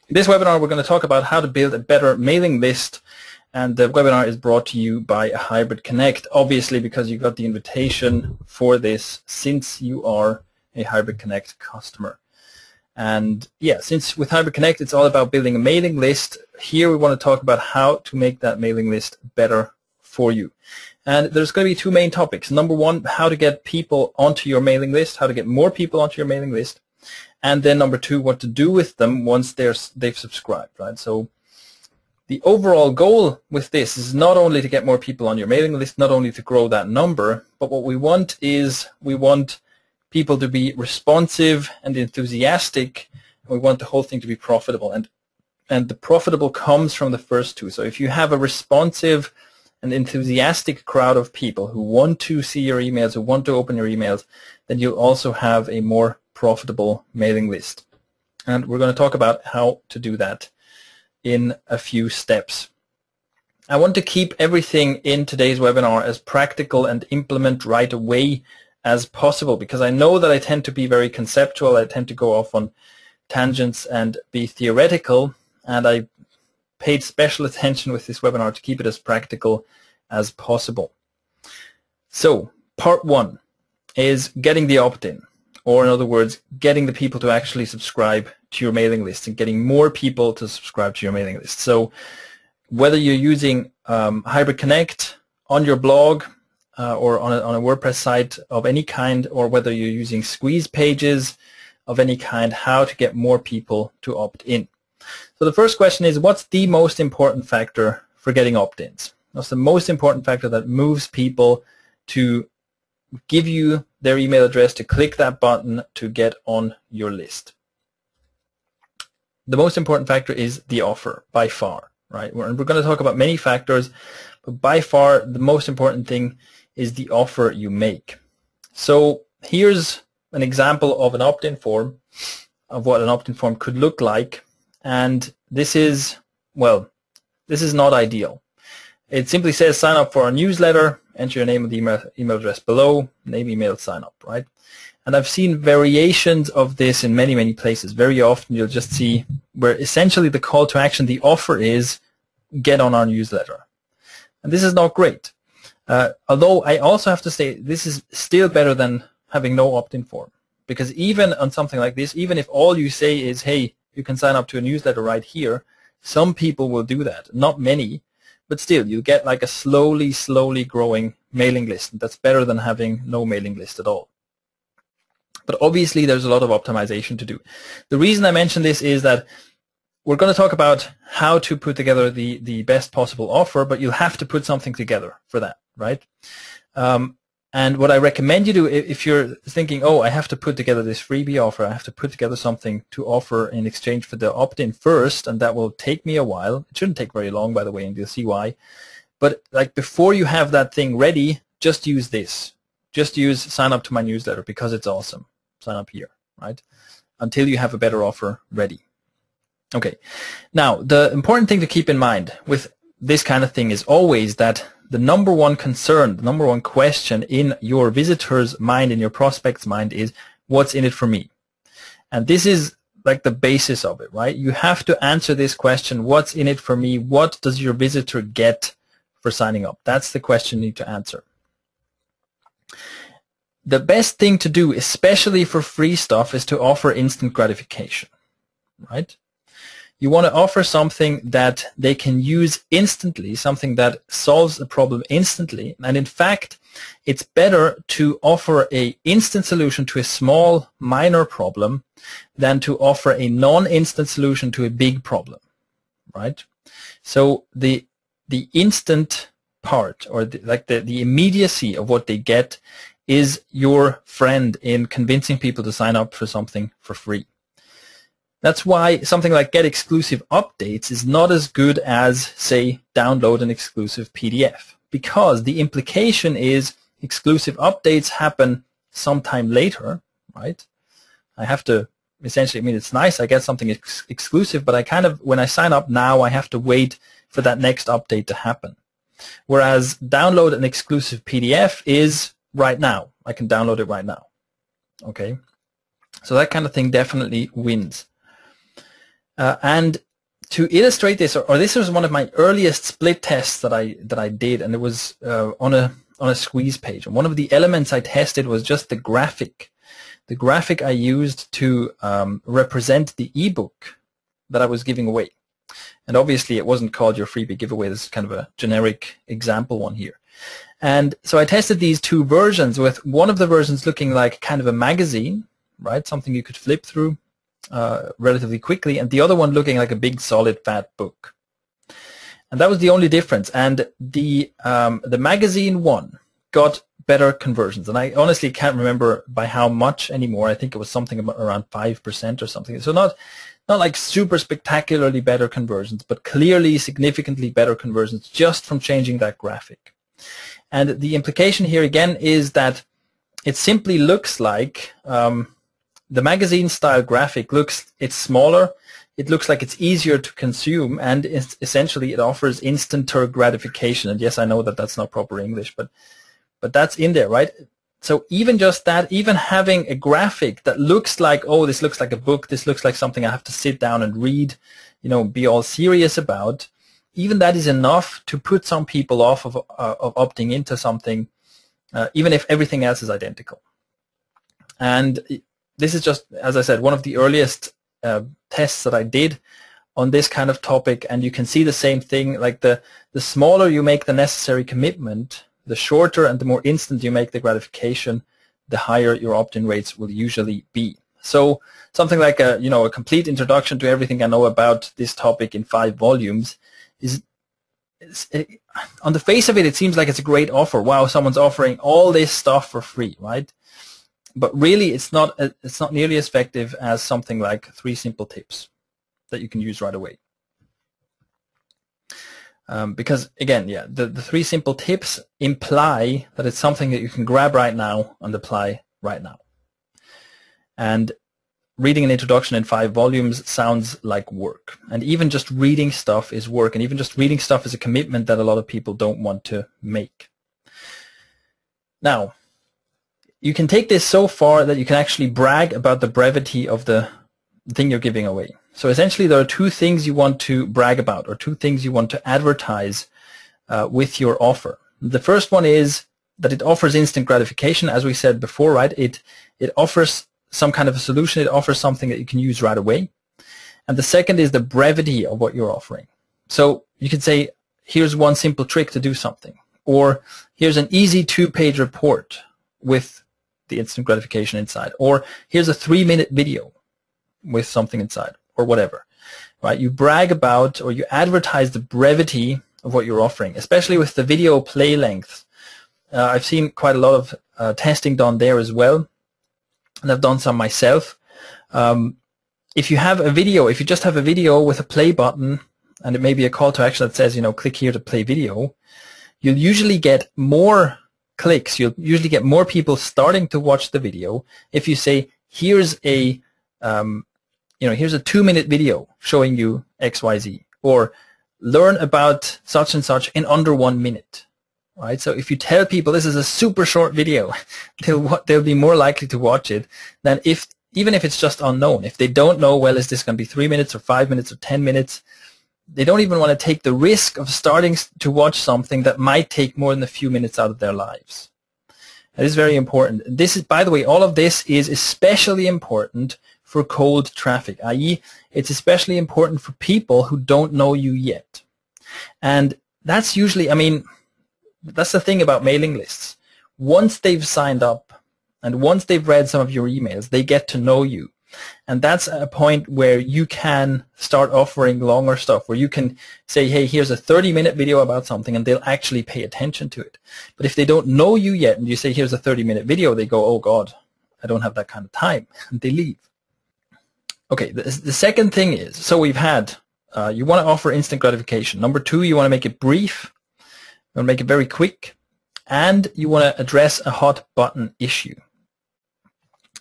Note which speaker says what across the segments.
Speaker 1: In this webinar, we're going to talk about how to build a better mailing list, and the webinar is brought to you by Hybrid Connect, obviously because you got the invitation for this since you are a Hybrid Connect customer. And yeah, since with Hybrid Connect it's all about building a mailing list, here we want to talk about how to make that mailing list better for you. And there's going to be two main topics. Number one, how to get people onto your mailing list, how to get more people onto your mailing list. And then number two, what to do with them once they've subscribed, right? So the overall goal with this is not only to get more people on your mailing list, not only to grow that number, but what we want is we want people to be responsive and enthusiastic. We want the whole thing to be profitable. And the profitable comes from the first two. So if you have a responsive and enthusiastic crowd of people who want to see your emails, who want to open your emails, then you'll also have a more profitable mailing list. And we're going to talk about how to do that in a few steps. I want to keep everything in today's webinar as practical and implement right away as possible, because I know that I tend to be very conceptual. I tend to go off on tangents and be theoretical, and I paid special attention with this webinar to keep it as practical as possible. So part one is getting the opt-in, or in other words, getting the people to actually subscribe to your mailing list and getting more people to subscribe to your mailing list. So whether you're using Hybrid Connect on your blog or on a WordPress site of any kind, or whether you're using squeeze pages of any kind, how to get more people to opt in. So the first question is, what's the most important factor for getting opt-ins? What's the most important factor that moves people to give you their email address, to click that button to get on your list? The most important factor is the offer, by far, right? We're going to talk about many factors, but by far the most important thing is the offer you make. So here's an example of an opt-in form, of what an opt-in form could look like, and this is, well, this is not ideal. It simply says sign up for our newsletter, enter your name and the email address below, name, email, sign up, right? And I've seen variations of this in many, many places. Very often you'll just see where essentially the call to action, the offer is get on our newsletter. And this is not great. Although I also have to say this is still better than having no opt-in form. Because even on something like this, even if all you say is, hey, you can sign up to a newsletter right here, some people will do that. Not many, but still you get like a slowly growing mailing list. And that's better than having no mailing list at all. But obviously there's a lot of optimization to do. The reason I mention this is that we're going to talk about how to put together the best possible offer, but you'll have to put something together for that, right? And what I recommend you do, if you're thinking, oh, I have to put together this freebie offer, I have to put together something to offer in exchange for the opt-in first, and that will take me a while. It shouldn't take very long, by the way, and you'll see why. But like before you have that thing ready, just use this. Just use sign up to my newsletter because it's awesome. Sign up here, right? Until you have a better offer ready. Okay. Now, the important thing to keep in mind with this kind of thing is always that the number one concern, the number one question in your visitor's mind, in your prospect's mind is, what's in it for me? And this is like the basis of it, right? You have to answer this question, what's in it for me? What does your visitor get for signing up? That's the question you need to answer. The best thing to do, especially for free stuff, is to offer instant gratification, right? You want to offer something that they can use instantly, something that solves the problem instantly. And in fact, it's better to offer an instant solution to a small, minor problem than to offer a non-instant solution to a big problem, right? So the instant part, or the immediacy of what they get, is your friend in convincing people to sign up for something for free. That's why something like get exclusive updates is not as good as, say, download an exclusive PDF, because the implication is exclusive updates happen sometime later, right? I have to essentially, I mean, it's nice, I get something exclusive, but I kind of, when I sign up now, I have to wait for that next update to happen. Whereas download an exclusive PDF is right now. I can download it right now. Okay? So that kind of thing definitely wins. And to illustrate this, or this was one of my earliest split tests that I did, and it was on a squeeze page. And one of the elements I tested was just the graphic I used to represent the ebook that I was giving away. And obviously it wasn't called your freebie giveaway. This is kind of a generic example one here. And so I tested these two versions, with one of the versions looking like kind of a magazine, right? Something you could flip through relatively quickly, and the other one looking like a big solid fat book. And that was the only difference. And the magazine one got better conversions, and I honestly can't remember by how much anymore. I think it was something around 5% or something. So not like super spectacularly better conversions, but clearly significantly better conversions just from changing that graphic. And the implication here again is that it simply looks like the magazine style graphic it's smaller, it looks like it's easier to consume, and essentially it offers instanter gratification. And yes, I know that that's not proper English, but that's in there, right? So even just that, even having a graphic that looks like, oh, this looks like a book, this looks like something I have to sit down and read, be all serious about, even that is enough to put some people off of opting into something, even if everything else is identical. And this is just, as I said, one of the earliest tests that I did on this kind of topic, and you can see the same thing. Like the smaller you make the necessary commitment, the shorter and the more instant you make the gratification, the higher your opt-in rates will usually be. So something like a complete introduction to everything I know about this topic in 5 volumes is on the face of it, it seems like it's a great offer. Wow, someone's offering all this stuff for free, right? But really, it's not nearly as effective as something like 3 simple tips that you can use right away. Because again, yeah, the 3 simple tips imply that it's something that you can grab right now and apply right now. And reading an introduction in 5 volumes sounds like work. And even just reading stuff is work. And even just reading stuff is a commitment that a lot of people don't want to make. Now, you can take this so far that you can actually brag about the brevity of the thing you're giving away. So essentially there are 2 things you want to brag about, or 2 things you want to advertise with your offer. The first one is that it offers instant gratification, as we said before, right? It offers some kind of a solution. It offers something that you can use right away. And the second is the brevity of what you're offering. So you can say, here's one simple trick to do something, or here's an easy 2-page report with the instant gratification inside, or here's a 3-minute video with something inside, or whatever, right? You brag about, or you advertise the brevity of what you're offering, especially with the video play length. I've seen quite a lot of testing done there as well, and I've done some myself. If you have a video, if you just have a video with a play button, and it may be a call to action that says, click here to play video, you'll usually get more clicks. You'll usually get more people starting to watch the video if you say, here's a here's a 2-minute video showing you XYZ, or learn about such and such in under 1 minute, right? So if you tell people this is a super short video, they'll be more likely to watch it than even if it's just unknown. If they don't know, well, is this going to be 3 minutes or 5 minutes or 10 minutes? They don't even want to take the risk of starting to watch something that might take more than a few minutes out of their lives. That is very important. This is, by the way, all of this is especially important for cold traffic, i.e. it's especially important for people who don't know you yet. And that's usually, that's the thing about mailing lists. Once they've signed up and once they've read some of your emails, they get to know you. And that's a point where you can start offering longer stuff, where you can say, hey, here's a 30-minute video about something, and they'll actually pay attention to it. But if they don't know you yet and you say, here's a 30-minute video, they go, oh, God, I don't have that kind of time, and they leave. Okay, the second thing is, so we've had, you want to offer instant gratification. Number 2, you want to make it brief, you want to make it very quick, and you want to address a hot button issue.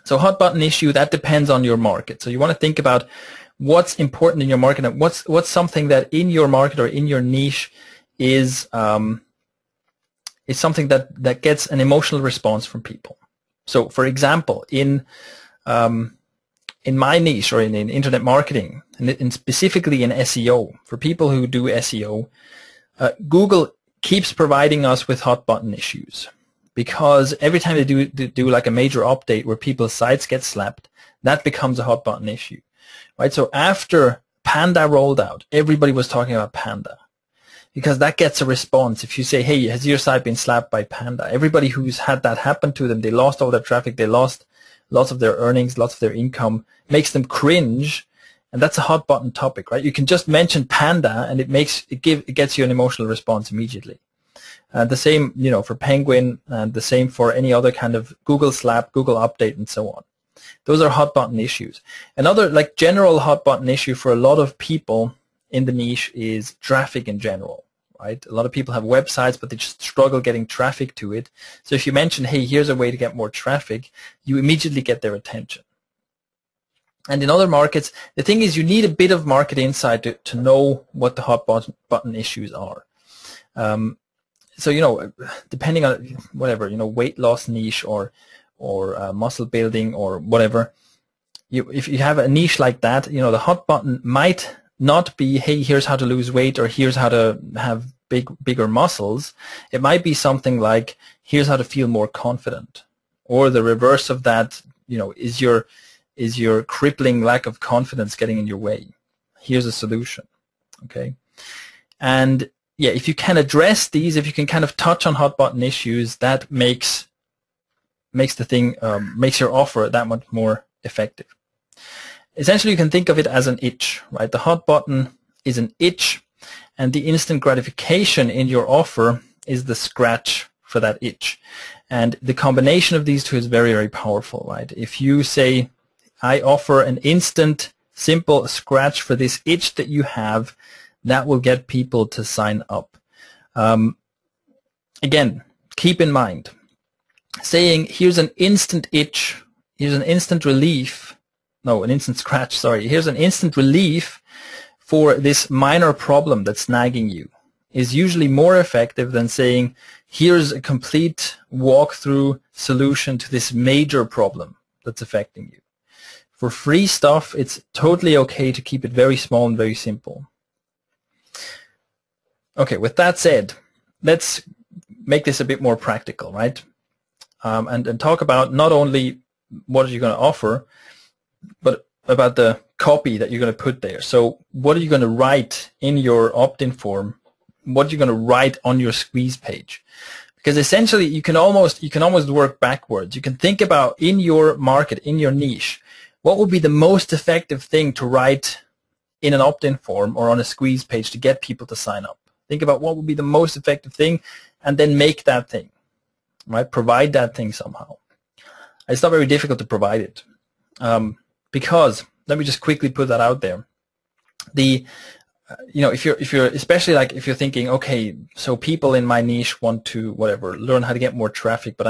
Speaker 1: So hot button issue, that depends on your market. So you want to think about what's important in your market, and what's something that in your market or in your niche is something that gets an emotional response from people. So for example, in in my niche or in internet marketing, and specifically in SEO, for people who do SEO, Google keeps providing us with hot button issues, because every time they do like a major update where people's sites get slapped, that becomes a hot button issue, right? So after Panda rolled out, everybody was talking about Panda, because that gets a response. If you say, hey, has your site been slapped by Panda? Everybody who's had that happen to them, they lost all their traffic, they lost lots of their earnings, lots of their income, makes them cringe, and that's a hot button topic, right? You can just mention Panda and it gets you an emotional response immediately. The same, for Penguin, and the same for any other kind of Google slap, Google update, and so on. Those are hot button issues. Another like general hot button issue for a lot of people in the niche is traffic in general, right? A lot of people have websites, but they just struggle getting traffic to it. So if you mention, hey, here's a way to get more traffic, you immediately get their attention. And in other markets, the thing is you need a bit of market insight to know what the hot button issues are. So, depending on whatever, weight loss niche or muscle building or whatever, if you have a niche like that, the hot button might not be, hey, here's how to lose weight, or here's how to have bigger muscles. It might be something like, here's how to feel more confident, or the reverse of that, is your crippling lack of confidence getting in your way? Here's a solution, okay? And yeah, if you can address these, if you can kind of touch on hot button issues, that makes the thing, makes your offer that much more effective. Essentially, you can think of it as an itch, right? The hot button is an itch, and the instant gratification in your offer is the scratch for that itch. And the combination of these two is very, very powerful, right? If you say, I offer an instant, simple scratch for this itch that you have, that will get people to sign up. Again, keep in mind, saying here's an instant itch, here's an instant relief, no, an instant scratch, sorry, here's an instant relief for this minor problem that's nagging you, is usually more effective than saying here's a complete walkthrough solution to this major problem that's affecting you. For free stuff, it's totally okay to keep it very small and very simple. Okay, with that said, let's make this a bit more practical, right? And talk about not only what you're going to offer, but about the copy that you're going to put there. So what are you going to write in your opt-in form? What are you going to write on your squeeze page? Because essentially you can almost work backwards. You can think about, in your market, in your niche, what would be the most effective thing to write in an opt-in form or on a squeeze page to get people to sign up? Think about what would be the most effective thing, and then make that thing, right? Provide that thing somehow. It's not very difficult to provide it, because let me just quickly put that out there. If you're especially like if you're thinking, okay, so people in my niche want to learn how to get more traffic, but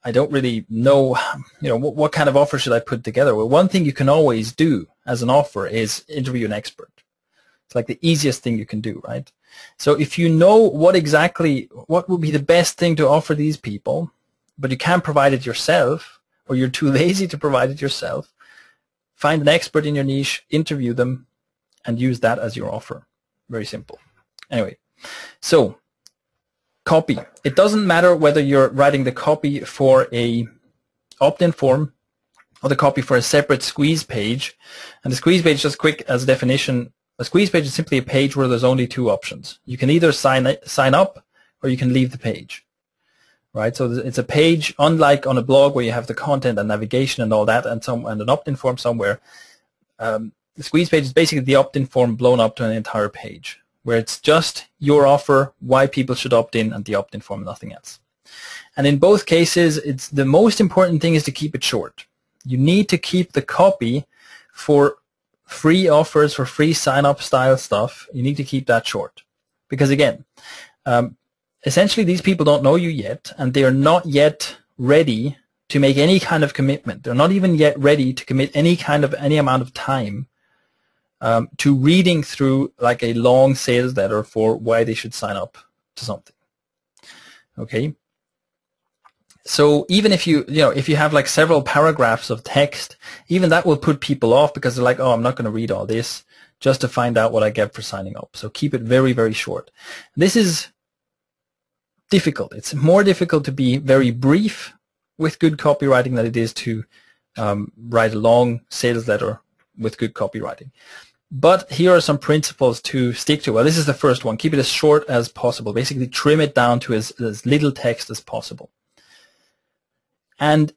Speaker 1: I don't really know, what kind of offer should I put together? Well, one thing you can always do as an offer is interview an expert. It's like the easiest thing you can do, right? So if you know what would be the best thing to offer these people, but you can't provide it yourself, or you're too lazy to provide it yourself, find an expert in your niche, interview them, and use that as your offer. Very simple. Anyway, so copy. It doesn't matter whether you're writing the copy for a opt-in form or the copy for a separate squeeze page. And the squeeze page, just quick as a definition, a squeeze page is simply a page where there's only two options. You can either sign up or you can leave the page, right? So it's a page, unlike on a blog where you have the content and navigation and all that, and an opt-in form somewhere. The squeeze page is basically the opt-in form blown up to an entire page, where it's just your offer, why people should opt in, and the opt-in form, nothing else. And in both cases, the most important thing is to keep it short. You need to keep the copy for free offers, for free sign-up style stuff. You need to keep that short. Because again, essentially these people don't know you yet, and they are not yet ready to make any kind of commitment. They're not even yet ready to commit any amount of time to reading through like a long sales letter for why they should sign up to something. Okay, So even if if you have like several paragraphs of text, even that will put people off because they're like, oh, I'm not going to read all this just to find out what I get for signing up. So keep it very, very short. This is difficult. It's more difficult to be very brief with good copywriting than it is to write a long sales letter with good copywriting. But here are some principles to stick to. Well, this is the first one. Keep it as short as possible. Basically, trim it down to as little text as possible. And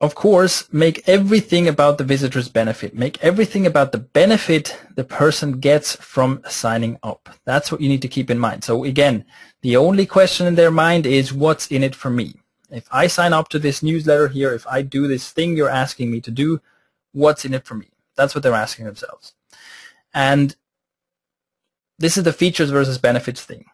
Speaker 1: of course, make everything about the visitor's benefit. Make everything about the benefit the person gets from signing up. That's what you need to keep in mind. So again, the only question in their mind is, what's in it for me? If I sign up to this newsletter here, if I do this thing you're asking me to do, what's in it for me? That's what they're asking themselves. And this is the features versus benefits thing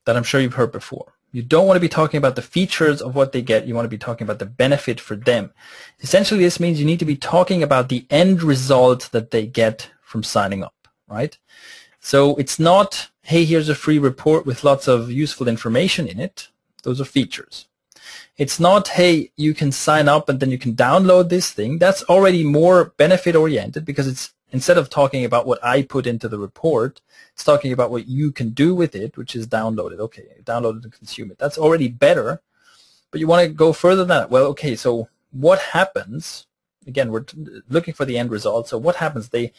Speaker 1: that I'm sure you've heard before. You don't want to be talking about the features of what they get. You want to be talking about the benefit for them. Essentially, this means you need to be talking about the end result that they get from signing up, right? So it's not, hey, here's a free report with lots of useful information in it. Those are features. It's not, hey, you can sign up and then you can download this thing. That's already more benefit oriented because it's, instead of talking about what I put into the report, it's talking about what you can do with it, which is download it. Okay, download it and consume it. That's already better, but you want to go further than that. Well, okay, so what happens? Again, we're looking for the end result. So what happens? They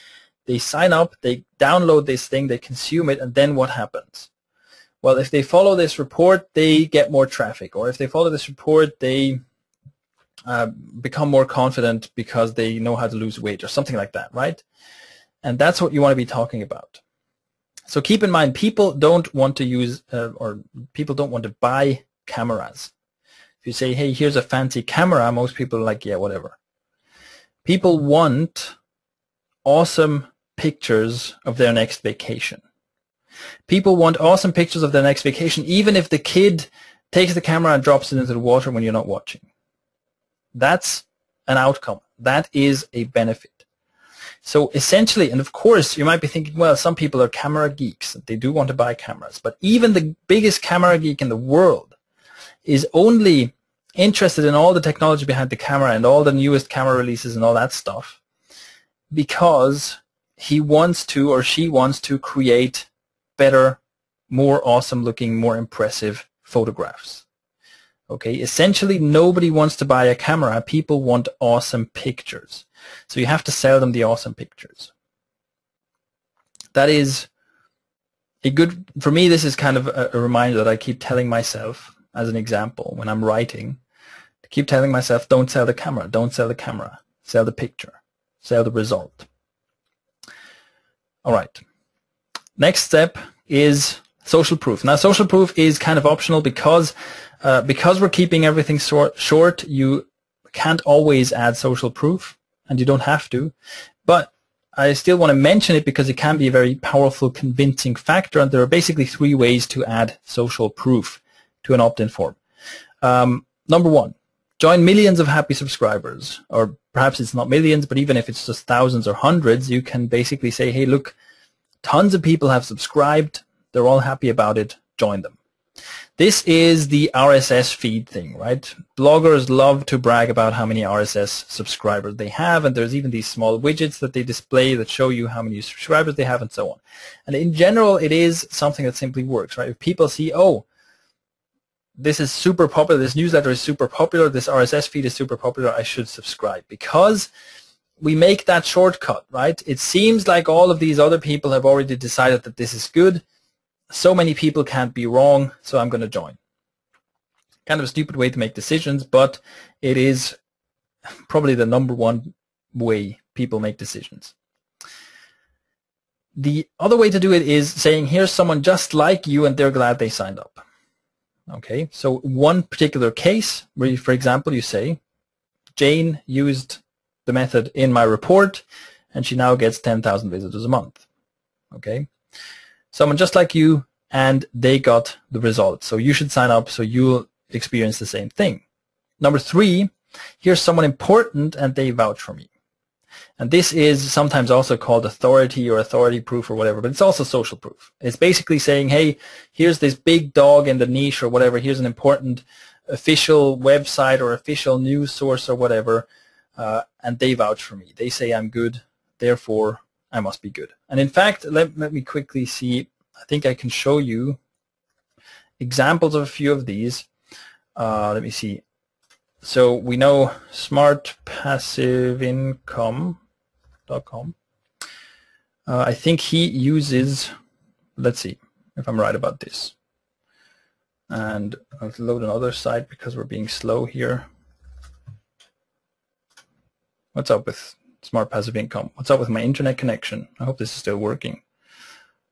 Speaker 1: sign up, they download this thing, they consume it, and then what happens? Well, if they follow this report, they get more traffic. Or if they follow this report, they become more confident because they know how to lose weight or something like that, right? And that's what you want to be talking about. So keep in mind, people don't want to use or people don't want to buy cameras. If you say, hey, here's a fancy camera, most people are like, yeah, whatever. People want awesome pictures of their next vacation. People want awesome pictures of their next vacation, even if the kid takes the camera and drops it into the water when you're not watching. That's an outcome. That is a benefit. So essentially, and of course, you might be thinking, well, some people are camera geeks. They do want to buy cameras. But even the biggest camera geek in the world is only interested in all the technology behind the camera and all the newest camera releases and all that stuff because he wants to or she wants to create better, more awesome looking, more impressive photographs. Okay, essentially nobody wants to buy a camera. People want awesome pictures. So you have to sell them the awesome pictures. That is a good, for me, this is kind of a reminder that I keep telling myself as an example when I'm writing. I keep telling myself, don't sell the camera, don't sell the camera, sell the picture, sell the result. All right. Next step is social proof. Now, social proof is kind of optional because we're keeping everything short, you can't always add social proof, and you don't have to. But I still want to mention it because it can be a very powerful, convincing factor, and there are basically 3 ways to add social proof to an opt-in form. Number 1, join millions of happy subscribers, or perhaps it's not millions, but even if it's just thousands or hundreds, you can basically say, hey, look, tons of people have subscribed, they're all happy about it, join them. This is the RSS feed thing, right? Bloggers love to brag about how many RSS subscribers they have, and there's even these small widgets that they display that show you how many subscribers they have and so on. And in general, it is something that simply works, right? If people see, oh, this is super popular, this newsletter is super popular, this RSS feed is super popular, I should subscribe, because we make that shortcut, right? It seems like all of these other people have already decided that this is good. So many people can't be wrong, so I'm going to join. Kind of a stupid way to make decisions, but it is probably the number 1 way people make decisions. The other way to do it is saying, here's someone just like you, and they're glad they signed up. Okay, so one particular case where, for example, you say, Jane used the method in my report, and she now gets 10,000 visitors a month. Okay. Someone just like you, and they got the results. So you should sign up so you'll experience the same thing. Number 3, here's someone important and they vouch for me. And this is sometimes also called authority or authority proof or whatever, but it's also social proof. It's basically saying, hey, here's this big dog in the niche or whatever, here's an important official website or official news source or whatever, and they vouch for me. They say I'm good, therefore I must be good. And in fact, let me quickly see. I think I can show you examples of a few of these. Let me see. So we know smartpassiveincome.com. I think he uses, let's see if I'm right about this. And I'll load another site because we're being slow here. What's up with Smart Passive Income? What's up with my internet connection? I hope this is still working.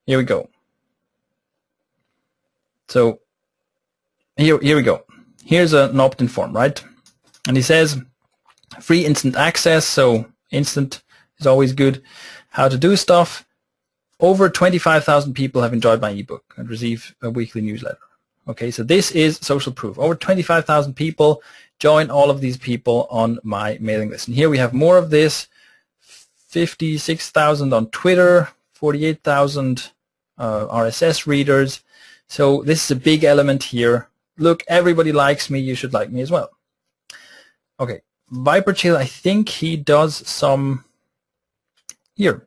Speaker 1: Here we go. So here we go. Here's an opt-in form, right? And he says free instant access, so instant is always good. How to do stuff. Over 25,000 people have enjoyed my ebook and receive a weekly newsletter. Okay, so this is social proof. Over 25,000 people. Join all of these people on my mailing list. And here we have more of this. 56,000 on Twitter, 48,000 RSS readers. So this is a big element here. Look, everybody likes me. You should like me as well. Okay, Viperchill, I think he does some here.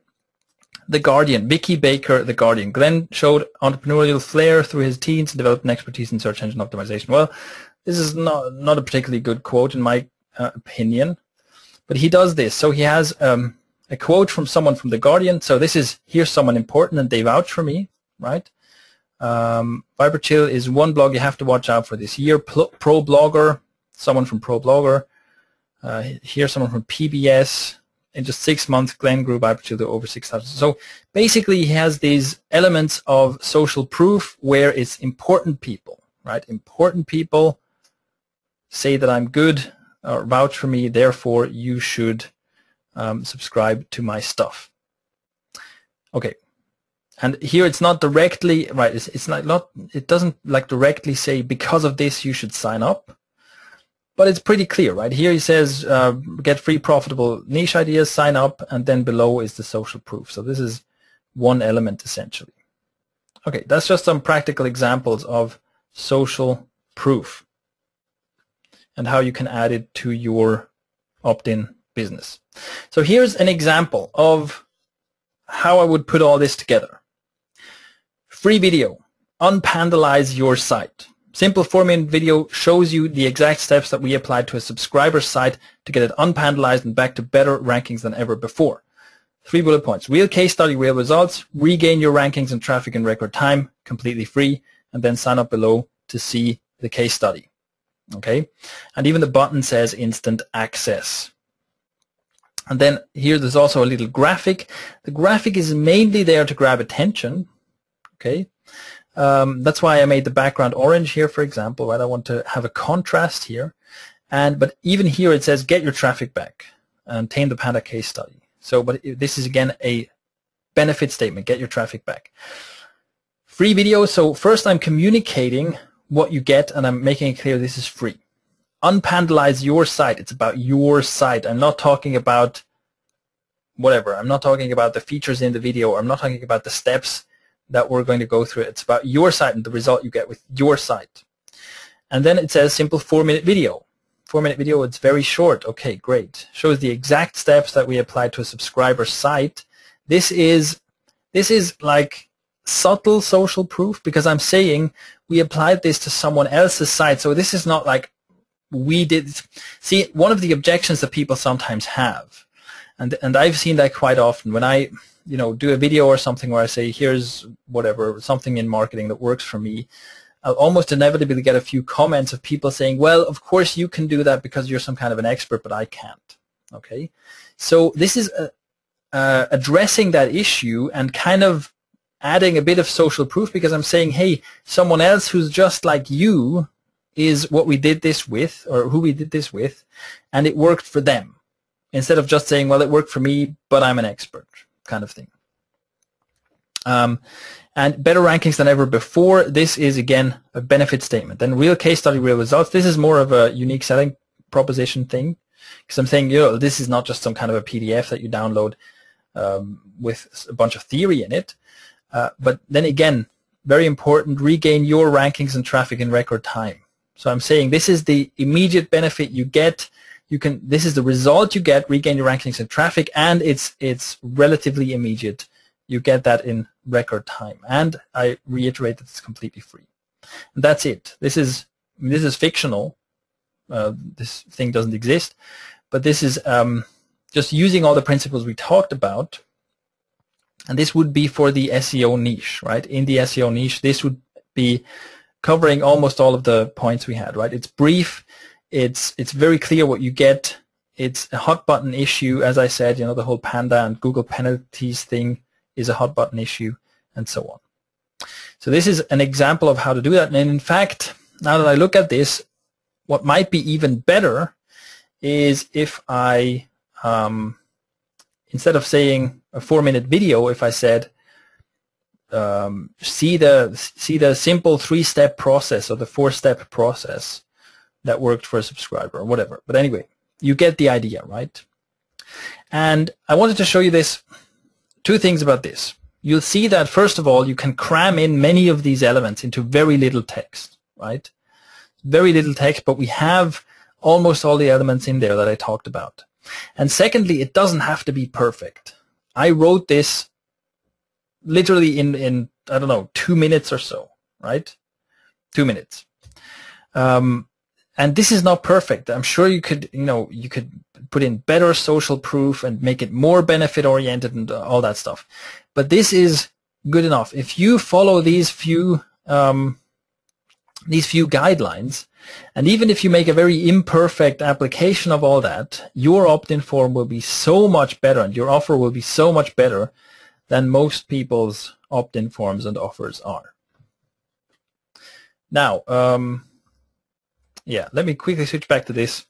Speaker 1: The Guardian, Vicky Baker, The Guardian. Glenn showed entrepreneurial flair through his teens and developed an expertise in search engine optimization. Well, this is not a particularly good quote in my opinion, but he does this. So he has a quote from someone from The Guardian. So this is, here's someone important and they vouch for me, right? Viperchill is one blog you have to watch out for this year. Pro Blogger, someone from Pro Blogger. Here's someone from PBS. In just 6 months, Glenn grew Viperchill to over 6,000. So basically, he has these elements of social proof where it's important people, right? Important people say that I'm good or vouch for me, therefore you should subscribe to my stuff. Okay. And here it's not directly, right, it's not, it doesn't like directly say because of this you should sign up. But it's pretty clear, right? Here he says, get free profitable niche ideas, sign up, and then below is the social proof. So this is one element essentially. Okay, that's just some practical examples of social proof and how you can add it to your opt-in business. So here's an example of how I would put all this together. Free video, unpandalize your site. Simple 4-minute video shows you the exact steps that we applied to a subscriber site to get it unpandalized and back to better rankings than ever before. 3 bullet points. Real case study, real results. Regain your rankings and traffic in record time, completely free. And then sign up below to see the case study. Okay? And even the button says instant access. And then here there's also a little graphic. The graphic is mainly there to grab attention. Okay? That's why I made the background orange here, for example, right? I want to have a contrast here. But even here it says get your traffic back and tame the Panda case study. So, but this is again a benefit statement, get your traffic back. Free video, so first I'm communicating what you get and I'm making it clear this is free. Unpandalize your site, it's about your site. I'm not talking about whatever. I'm not talking about the features in the video. I'm not talking about the steps that we're going to go through. It's about your site and the result you get with your site. And then it says simple 4-minute video. 4-minute video, it's very short. Okay, great. Shows the exact steps that we applied to a subscriber site. This is like subtle social proof because I'm saying we applied this to someone else's site. So this is not like we did. See, one of the objections that people sometimes have, and I've seen that quite often when I do a video or something where I say, here's whatever, something in marketing that works for me, I'll almost inevitably get a few comments of people saying, well, of course you can do that because you're some kind of an expert, but I can't. Okay? So this is addressing that issue and kind of adding a bit of social proof because I'm saying, hey, someone else who's just like you is what we did this with, or who we did this with, and it worked for them. Instead of just saying, well, it worked for me, but I'm an expert, kind of thing. And better rankings than ever before. This is, again, a benefit statement. Then real case study, real results. This is more of a unique selling proposition thing. Because I'm saying, this is not just some kind of a PDF that you download with a bunch of theory in it. But then again, very important, regain your rankings and traffic in record time. So I'm saying this is the immediate benefit you get. This is the result you get, regain your rankings and traffic, and it's relatively immediate. You get that in record time. And I reiterate that it's completely free. And that's it. This is fictional. This thing doesn't exist. But this is just using all the principles we talked about. And this would be for the SEO niche, right? In the SEO niche, this would be covering almost all of the points we had, right? It's brief. It's very clear what you get. It's a hot button issue. As I said, the whole Panda and Google penalties thing is a hot button issue, and so on. So this is an example of how to do that. And in fact, now that I look at this, what might be even better is if I, instead of saying a 4-minute video, if I said, see the simple 3-step process or the 4-step process that worked for a subscriber or whatever. But anyway, you get the idea, right? And I wanted to show you this, 2 things about this. You'll see that, first of all, you can cram in many of these elements into very little text, right? Very little text, but we have almost all the elements in there that I talked about. And secondly, it doesn't have to be perfect. I wrote this literally in I don't know, 2 minutes or so, right? 2 minutes. And this is not perfect. I'm sure you could put in better social proof and make it more benefit oriented and all that stuff. But this is good enough. If you follow these few guidelines, and even if you make a very imperfect application of all that, your opt-in form will be so much better and your offer will be so much better than most people's opt-in forms and offers are. Now, yeah, let me quickly switch back to this.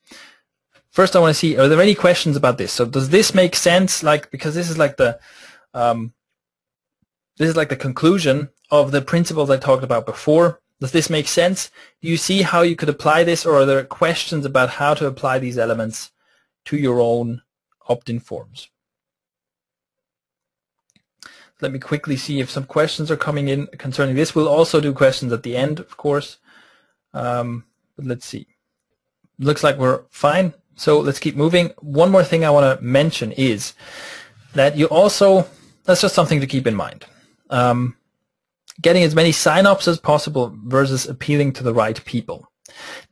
Speaker 1: First, I want to see, are there any questions about this? So does this make sense? Because this is like the conclusion of the principles I talked about before. Does this make sense? Do you see how you could apply this, or are there questions about how to apply these elements to your own opt-in forms? Let me quickly see if some questions are coming in concerning this. We'll also do questions at the end, of course. But let's see. Looks like we're fine. So let's keep moving. One more thing I want to mention is that you also, that's just something to keep in mind. Getting as many sign-ups as possible versus appealing to the right people.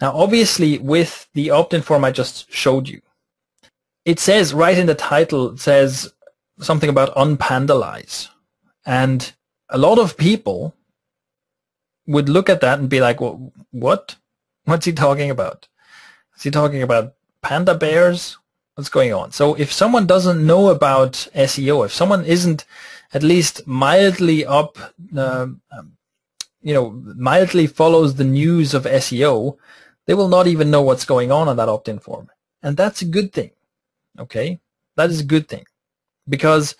Speaker 1: Now, obviously, with the opt-in form I just showed you, it says right in the title, it says something about unpandalize. And a lot of people would look at that and be like, well, what? What's he talking about? Is he talking about panda bears? What's going on? So if someone doesn't know about SEO, if someone isn't at least mildly mildly follows the news of SEO, they will not even know what's going on that opt-in form. And that's a good thing, okay? That is a good thing, because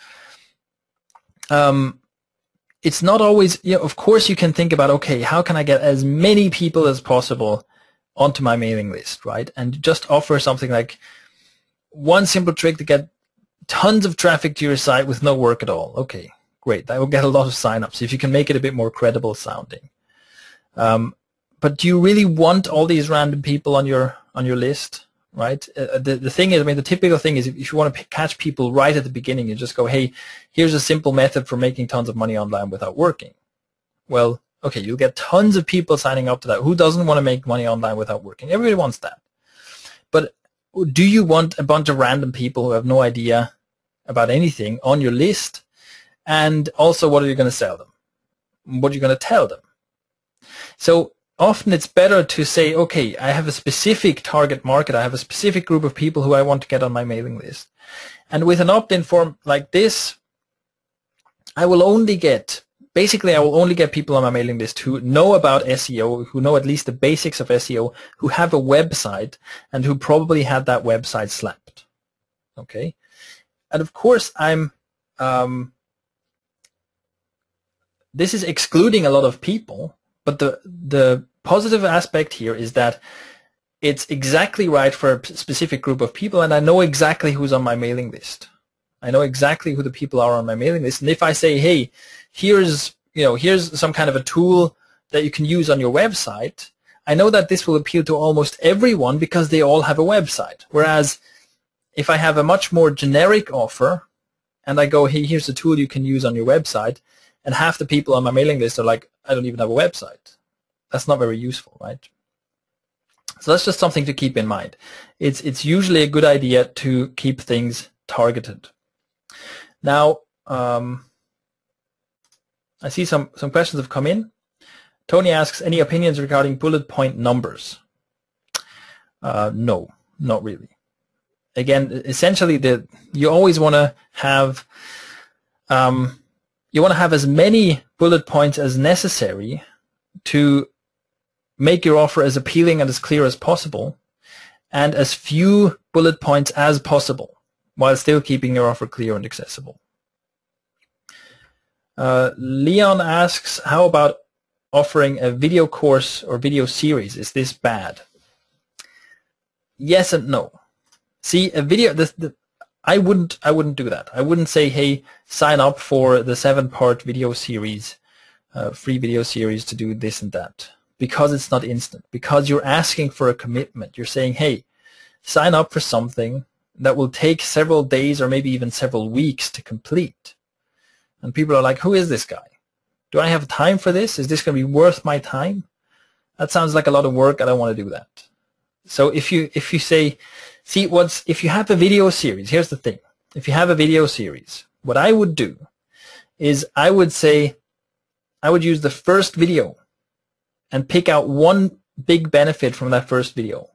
Speaker 1: it's not always, of course you can think about, okay, how can I get as many people as possible onto my mailing list, right? And just offer something like one simple trick to get tons of traffic to your site with no work at all. Okay, great. That will get a lot of signups if you can make it a bit more credible sounding. But do you really want all these random people on your list, right? The thing is, I mean, the typical thing is if you want to catch people right at the beginning, you just go, hey, here's a simple method for making tons of money online without working. Well, okay, you'll get tons of people signing up to that. Who doesn't want to make money online without working? Everybody wants that. But do you want a bunch of random people who have no idea about anything on your list? And also, what are you going to sell them? What are you going to tell them? So often it's better to say, okay, I have a specific target market. I have a specific group of people who I want to get on my mailing list. And with an opt-in form like this, I will only get people on my mailing list who know about SEO, who know at least the basics of SEO, who have a website, and who probably had that website slapped. Okay? And of course, this is excluding a lot of people, but the positive aspect here is that it's exactly right for a specific group of people, and I know exactly who's on my mailing list. I know exactly who the people are on my mailing list. And if I say, hey, here's some kind of a tool that you can use on your website, I know that this will appeal to almost everyone because they all have a website. Whereas if I have a much more generic offer and I go, hey, here's a tool you can use on your website, and half the people on my mailing list are like, I don't even have a website. That's not very useful, right? So that's just something to keep in mind. It's usually a good idea to keep things targeted. Now, I see some questions have come in. Tony asks, any opinions regarding bullet point numbers? No, not really. Again, essentially, you always want to have as many bullet points as necessary to make your offer as appealing and as clear as possible, and as few bullet points as possible, while still keeping your offer clear and accessible. Leon asks, how about offering a video course or video series? Is this bad? Yes and no. See, a video, I wouldn't do that. I wouldn't say, hey, sign up for the 7-part video series, free video series to do this and that, because it's not instant, because you're asking for a commitment. You're saying, hey, sign up for something that will take several days or maybe even several weeks to complete. And people are like, who is this guy? Do I have time for this? Is this going to be worth my time? That sounds like a lot of work. I don't want to do that. So if you say, see, if you have a video series, here's the thing. If you have a video series, what I would do is I would use the first video and pick out one big benefit from that first video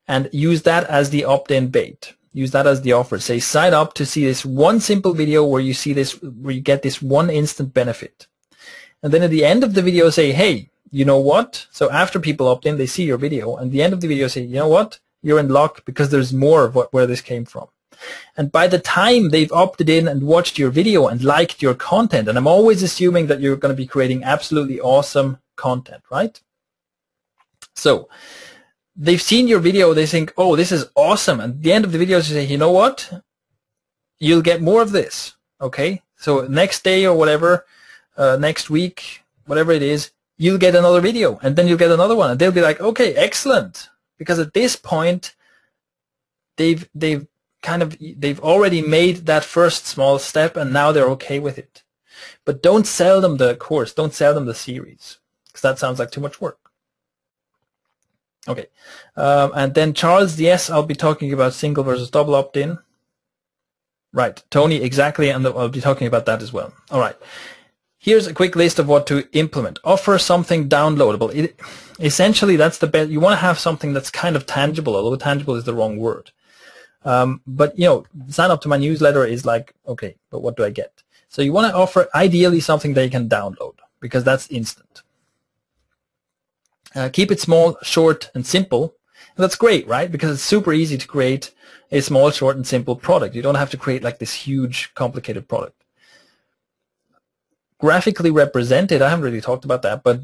Speaker 1: and use that as the opt-in bait. Use that as the offer. Say, sign up to see this one simple video where you see this, where you get this one instant benefit. And then at the end of the video say, hey, you know what? So after people opt in, they see your video, and at the end of the video say, you know what? You're in luck because there's more of where this came from. And by the time they've opted in and watched your video and liked your content, and I'm always assuming that you're going to be creating absolutely awesome content, right? So they've seen your video, they think, oh, this is awesome. And at the end of the video, you say, you know what? You'll get more of this, okay? So next day or whatever, next week, whatever it is, you'll get another video, and then you'll get another one, and they'll be like, okay, excellent. Because at this point, they've already made that first small step, and now they're okay with it. But don't sell them the course, don't sell them the series, because that sounds like too much work. Okay, and then Charles, yes, I'll be talking about single versus double opt-in. Right, Tony, exactly, and I'll be talking about that as well. All right, here's a quick list of what to implement. Offer something downloadable. Essentially, that's the best. You want to have something that's kind of tangible, although tangible is the wrong word. But, you know, sign up to my newsletter is like, okay, but what do I get? So you want to offer, ideally, something that you can download, because that's instant. Keep it small, short, and simple. And that's great, right? Because it's super easy to create a small, short, and simple product. You don't have to create like this huge, complicated product. Graphically represented, I haven't really talked about that, but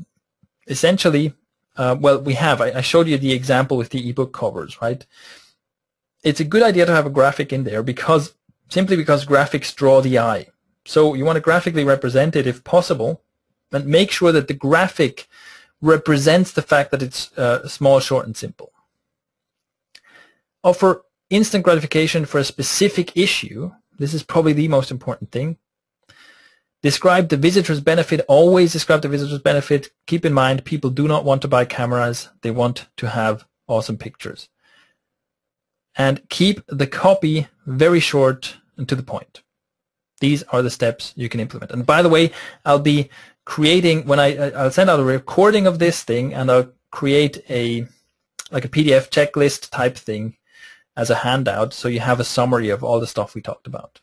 Speaker 1: essentially, well, we have. I showed you the example with the ebook covers, right? It's a good idea to have a graphic in there simply because graphics draw the eye. So you want to graphically represent it if possible, and make sure that the graphic represents the fact that it's small, short, and simple. Offer instant gratification for a specific issue. This is probably the most important thing. Describe the visitor's benefit. Always describe the visitor's benefit. Keep in mind, people do not want to buy cameras. They want to have awesome pictures. And keep the copy very short and to the point. These are the steps you can implement. And by the way, I'll be creating, I'll send out a recording of this thing, and I'll create like a PDF checklist type thing as a handout, so you have a summary of all the stuff we talked about.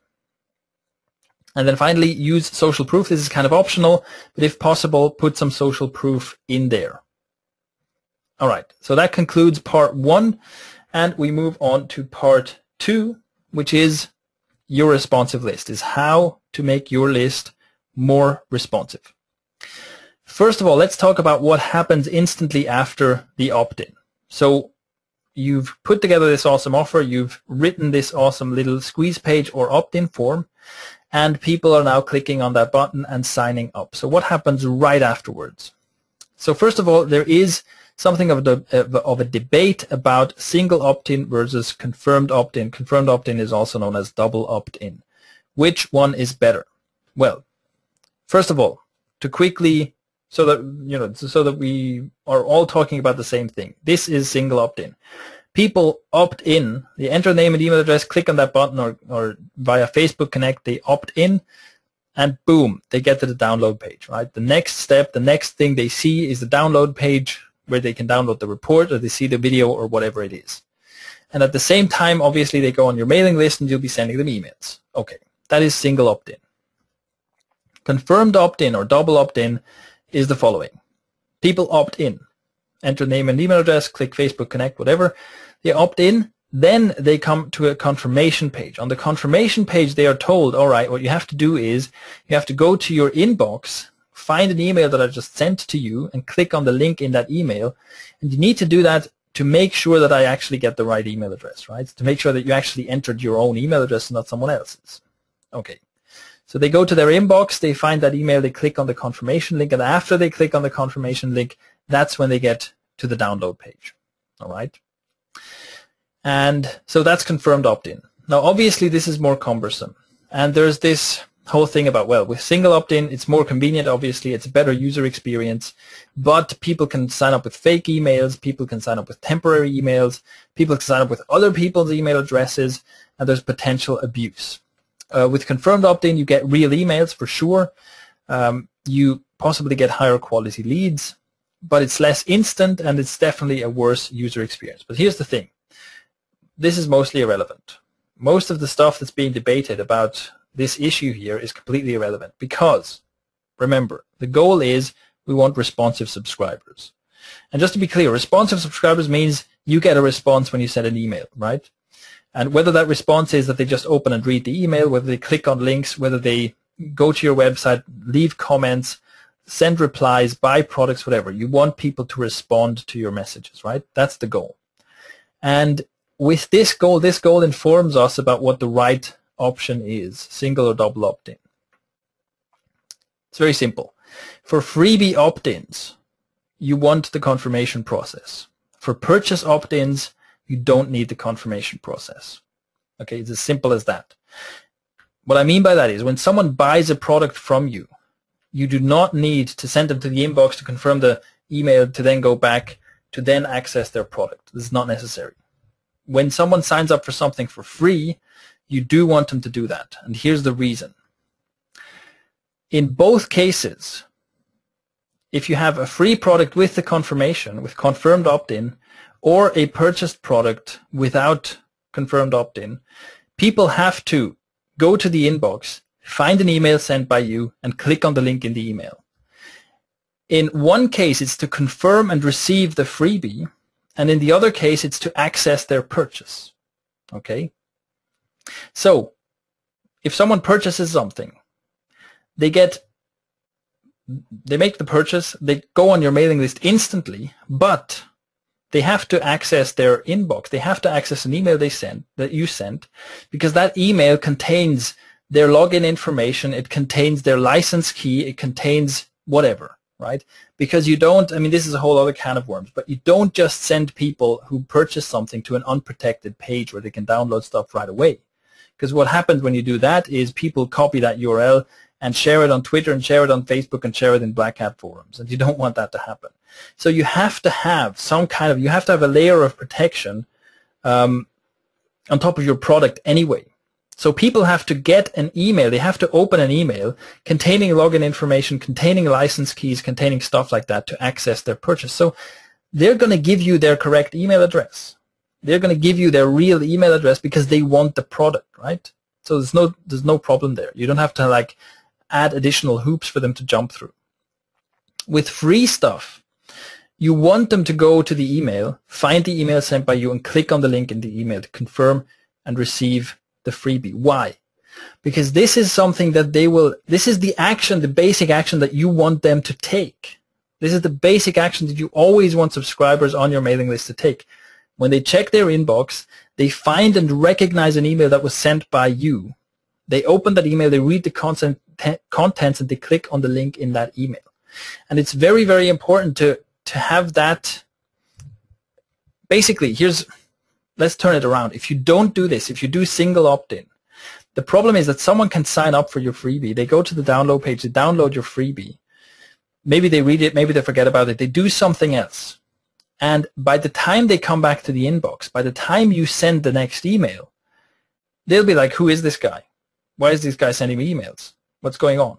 Speaker 1: And then finally, use social proof. This is kind of optional, but if possible, put some social proof in there. All right, so that concludes part 1, and we move on to part 2, which is your responsive list, is how to make your list more responsive. First of all, let's talk about what happens instantly after the opt-in. So you've put together this awesome offer, you've written this awesome little squeeze page or opt-in form, and people are now clicking on that button and signing up. So what happens right afterwards? So first of all, there is something of a debate about single opt-in versus confirmed opt-in. Confirmed opt-in is also known as double opt-in. Which one is better? Well, first of all, to quickly, so that we are all talking about the same thing. This is single opt-in. People opt in, they enter name and email address, click on that button, or via Facebook Connect, they opt in, and boom, they get to the download page, right? The next step, the next thing they see is the download page where they can download the report, or they see the video, or whatever it is. And at the same time, obviously, they go on your mailing list and you'll be sending them emails. Okay, that is single opt-in. Confirmed opt-in or double opt-in is the following. People opt in, enter name and email address, click Facebook Connect, whatever. They opt in, then they come to a confirmation page. On the confirmation page, they are told, all right, what you have to do is you have to go to your inbox, find an email that I just sent to you, and click on the link in that email. And you need to do that to make sure that I actually get the right email address, right? To make sure that you actually entered your own email address and not someone else's. Okay. So they go to their inbox, they find that email, they click on the confirmation link, and after they click on the confirmation link, that's when they get to the download page. All right? And so that's confirmed opt-in. Now, obviously, this is more cumbersome. And there's this whole thing about, well, with single opt-in, it's more convenient, obviously, it's a better user experience, but people can sign up with fake emails, people can sign up with temporary emails, people can sign up with other people's email addresses, and there's potential abuse. With confirmed opt-in, you get real emails for sure. You possibly get higher quality leads, but it's less instant and it's definitely a worse user experience. But here's the thing. This is mostly irrelevant. Most of the stuff that's being debated about this issue here is completely irrelevant because, remember, the goal is we want responsive subscribers. And just to be clear, responsive subscribers means you get a response when you send an email, right? And whether that response is that they just open and read the email, whether they click on links, whether they go to your website, leave comments, send replies, buy products, whatever. You want people to respond to your messages, right? That's the goal. And with this goal informs us about what the right option is, single or double opt-in. It's very simple. For freebie opt-ins, you want the confirmation process. For purchase opt-ins, you don't need the confirmation process. Okay, it's as simple as that. What I mean by that is when someone buys a product from you, you do not need to send them to the inbox to confirm the email to then go back to then access their product. This is not necessary. When someone signs up for something for free, you do want them to do that. And here's the reason. In both cases, if you have a free product with the confirmation, with confirmed opt-in, or a purchased product without confirmed opt-in, people have to go to the inbox, find an email sent by you, and click on the link in the email. In one case, it's to confirm and receive the freebie, and in the other case, it's to access their purchase. Okay? So, if someone purchases something, they make the purchase, they go on your mailing list instantly, but they have to access their inbox. They have to access an email that you sent, because that email contains their login information, it contains their license key, it contains whatever, right? Because you don't, I mean, this is a whole other can of worms, but you don't just send people who purchase something to an unprotected page where they can download stuff right away. Because what happens when you do that is people copy that URL and share it on Twitter and share it on Facebook and share it in Black Hat forums, and you don't want that to happen. So you have to have you have to have a layer of protection on top of your product anyway. So people have to get an email, they have to open an email containing login information, containing license keys, containing stuff like that to access their purchase. So they're going to give you their correct email address. They're going to give you their real email address because they want the product, right? So there's no problem there. You don't have to like add additional hoops for them to jump through. With free stuff, you want them to go to the email, find the email sent by you, and click on the link in the email to confirm and receive the freebie. Why? Because this is something that this is the action, the basic action that you want them to take. This is the basic action that you always want subscribers on your mailing list to take. When they check their inbox, they find and recognize an email that was sent by you. They open that email, they read the contents, and they click on the link in that email. And it's very, very important to have that basically, let's turn it around. If you don't do this, if you do single opt-in, the problem is that someone can sign up for your freebie. They go to the download page, they download your freebie. Maybe they read it, maybe they forget about it. They do something else. And by the time they come back to the inbox, by the time you send the next email, they'll be like, who is this guy? Why is this guy sending me emails? What's going on?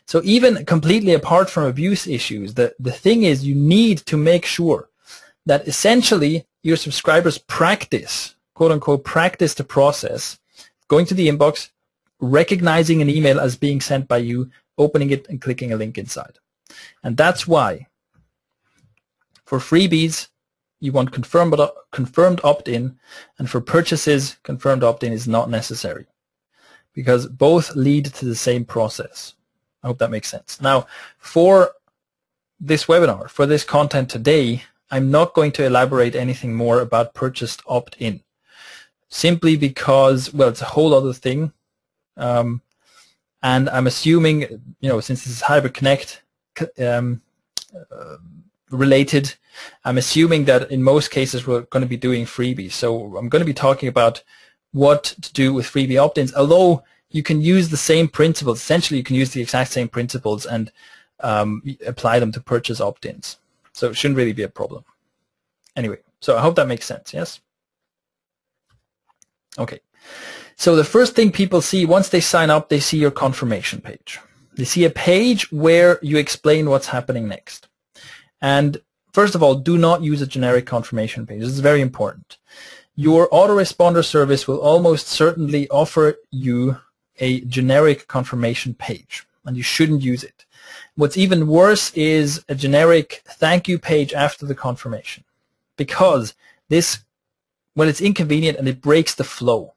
Speaker 1: So even completely apart from abuse issues, the thing is you need to make sure that essentially your subscribers practice, quote unquote, practice the process, going to the inbox, recognizing an email as being sent by you, opening it and clicking a link inside. And that's why for freebies, you want confirmed opt-in, and for purchases, confirmed opt-in is not necessary because both lead to the same process. I hope that makes sense. Now, for this webinar, for this content today, I'm not going to elaborate anything more about purchased opt-in, simply because, well, it's a whole other thing. And I'm assuming, you know, since this is Hybrid Connect related, I'm assuming that in most cases we're going to be doing freebies. So I'm going to be talking about what to do with freebie opt-ins, although you can use the same principles. Essentially, you can use the exact same principles and apply them to purchase opt-ins. So it shouldn't really be a problem. Anyway, so I hope that makes sense, yes? Okay. So the first thing people see once they sign up, they see your confirmation page. They see a page where you explain what's happening next. And first of all, do not use a generic confirmation page. This is very important. Your autoresponder service will almost certainly offer you a generic confirmation page, and you shouldn't use it. What's even worse is a generic thank you page after the confirmation, because this, well, it's inconvenient and it breaks the flow.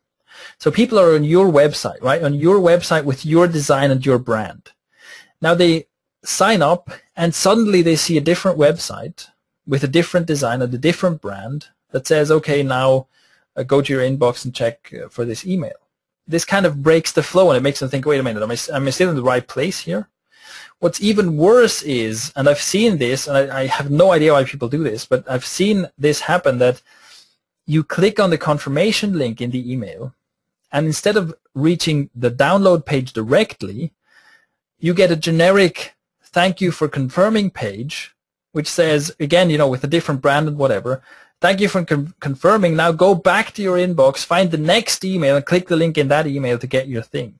Speaker 1: So people are on your website, right? On your website with your design and your brand. Now they sign up and suddenly they see a different website with a different design and a different brand that says, okay, now go to your inbox and check for this email. This kind of breaks the flow and it makes them think, wait a minute, am I still in the right place here? What's even worse is, and I've seen this, and I have no idea why people do this, but I've seen this happen, that you click on the confirmation link in the email, and instead of reaching the download page directly, you get a generic thank you for confirming page, which says, again, you know, with a different brand and whatever, thank you for confirming. Now go back to your inbox, find the next email, and click the link in that email to get your thing.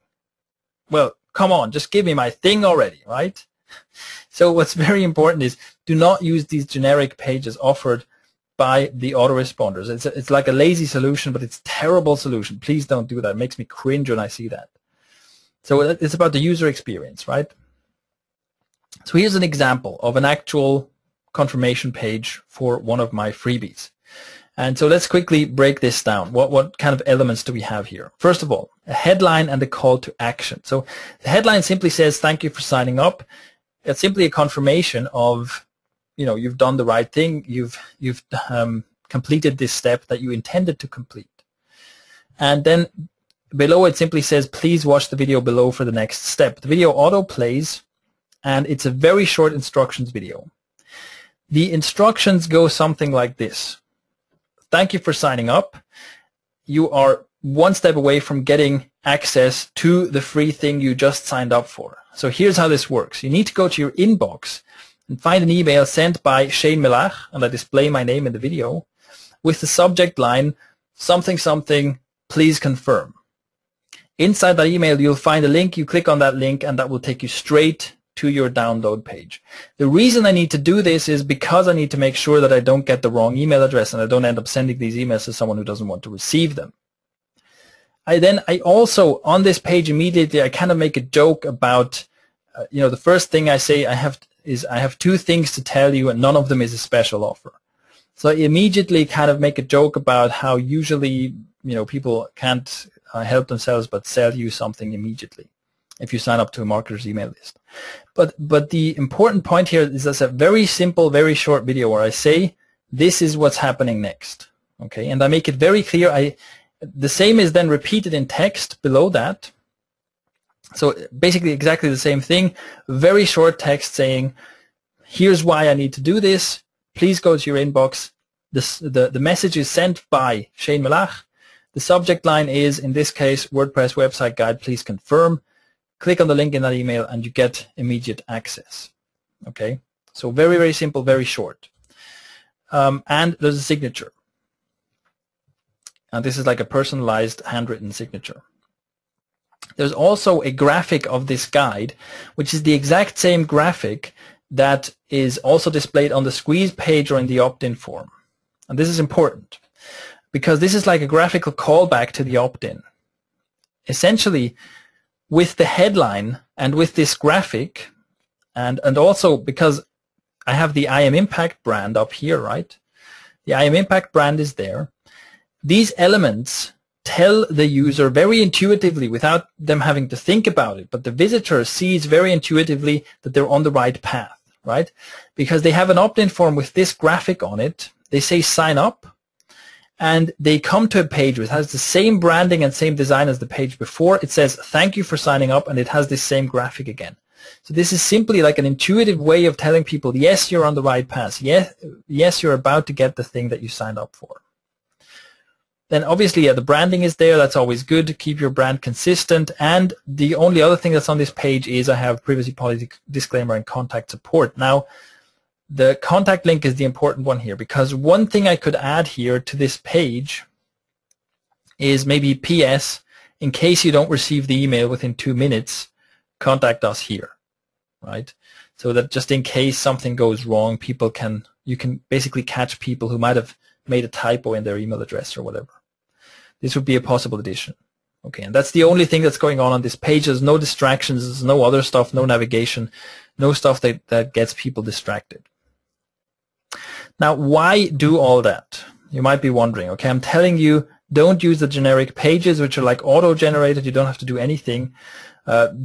Speaker 1: Well, come on, just give me my thing already, right? So what's very important is do not use these generic pages offered by the autoresponders. It's like a lazy solution, but it's a terrible solution. Please don't do that. It makes me cringe when I see that. So it's about the user experience, right? So here's an example of an actual confirmation page for one of my freebies. And so let's quickly break this down. What kind of elements do we have here? First of all, a headline and a call to action. So the headline simply says, thank you for signing up. It's simply a confirmation of, you know, you've done the right thing. You've completed this step that you intended to complete. And then below it simply says, please watch the video below for the next step. The video auto plays, and it's a very short instructions video. The instructions go something like this. Thank you for signing up. You are one step away from getting access to the free thing you just signed up for. So here's how this works. You need to go to your inbox and find an email sent by Shane Melach, and I display my name in the video, with the subject line, something, something, please confirm. Inside that email, you'll find a link. You click on that link, and that will take you straight to your download page. The reason I need to do this is because I need to make sure that I don't get the wrong email address and I don't end up sending these emails to someone who doesn't want to receive them. I also, on this page immediately, I kind of make a joke about, you know, the first thing I say I have two things to tell you and none of them is a special offer. So I immediately kind of make a joke about how usually, you know, people can't help themselves but sell you something immediately if you sign up to a marketer's email list. But the important point here is that's a very simple, very short video where I say, this is what's happening next. Okay, and I make it very clear. The same is then repeated in text below that. So basically exactly the same thing, very short text saying, here's why I need to do this. Please go to your inbox, the message is sent by Shane Malach. The subject line is, in this case, WordPress website guide, please confirm. Click on the link in that email and you get immediate access. Okay, so very, very simple, very short. And there's a signature. And this is like a personalized handwritten signature. There's also a graphic of this guide, which is the exact same graphic that is also displayed on the squeeze page or in the opt-in form. And this is important because this is like a graphical callback to the opt-in. Essentially, with the headline and with this graphic, and also because I have the I Am Impact brand up here, right? The I Am Impact brand is there. These elements tell the user very intuitively, without them having to think about it, but the visitor sees very intuitively that they're on the right path, right? Because they have an opt-in form with this graphic on it. They say sign up, and they come to a page which has the same branding and same design as the page before. It says thank you for signing up, and it has this same graphic again. So this is simply like an intuitive way of telling people, yes, you're on the right path. Yes, you're about to get the thing that you signed up for. Then obviously, the branding is there. That's always good to keep your brand consistent. And the only other thing that's on this page is I have privacy policy disclaimer and contact support. Now, the contact link is the important one here, because one thing I could add here to this page is maybe PS, in case you don't receive the email within 2 minutes, contact us here, right? So that just in case something goes wrong, you can basically catch people who might have made a typo in their email address or whatever. This would be a possible addition. Okay, and that's the only thing that's going on this page. There's no distractions, there's no other stuff, no navigation, no stuff that gets people distracted. Now, why do all that? You might be wondering. Okay, I'm telling you, don't use the generic pages, which are like auto-generated. You don't have to do anything.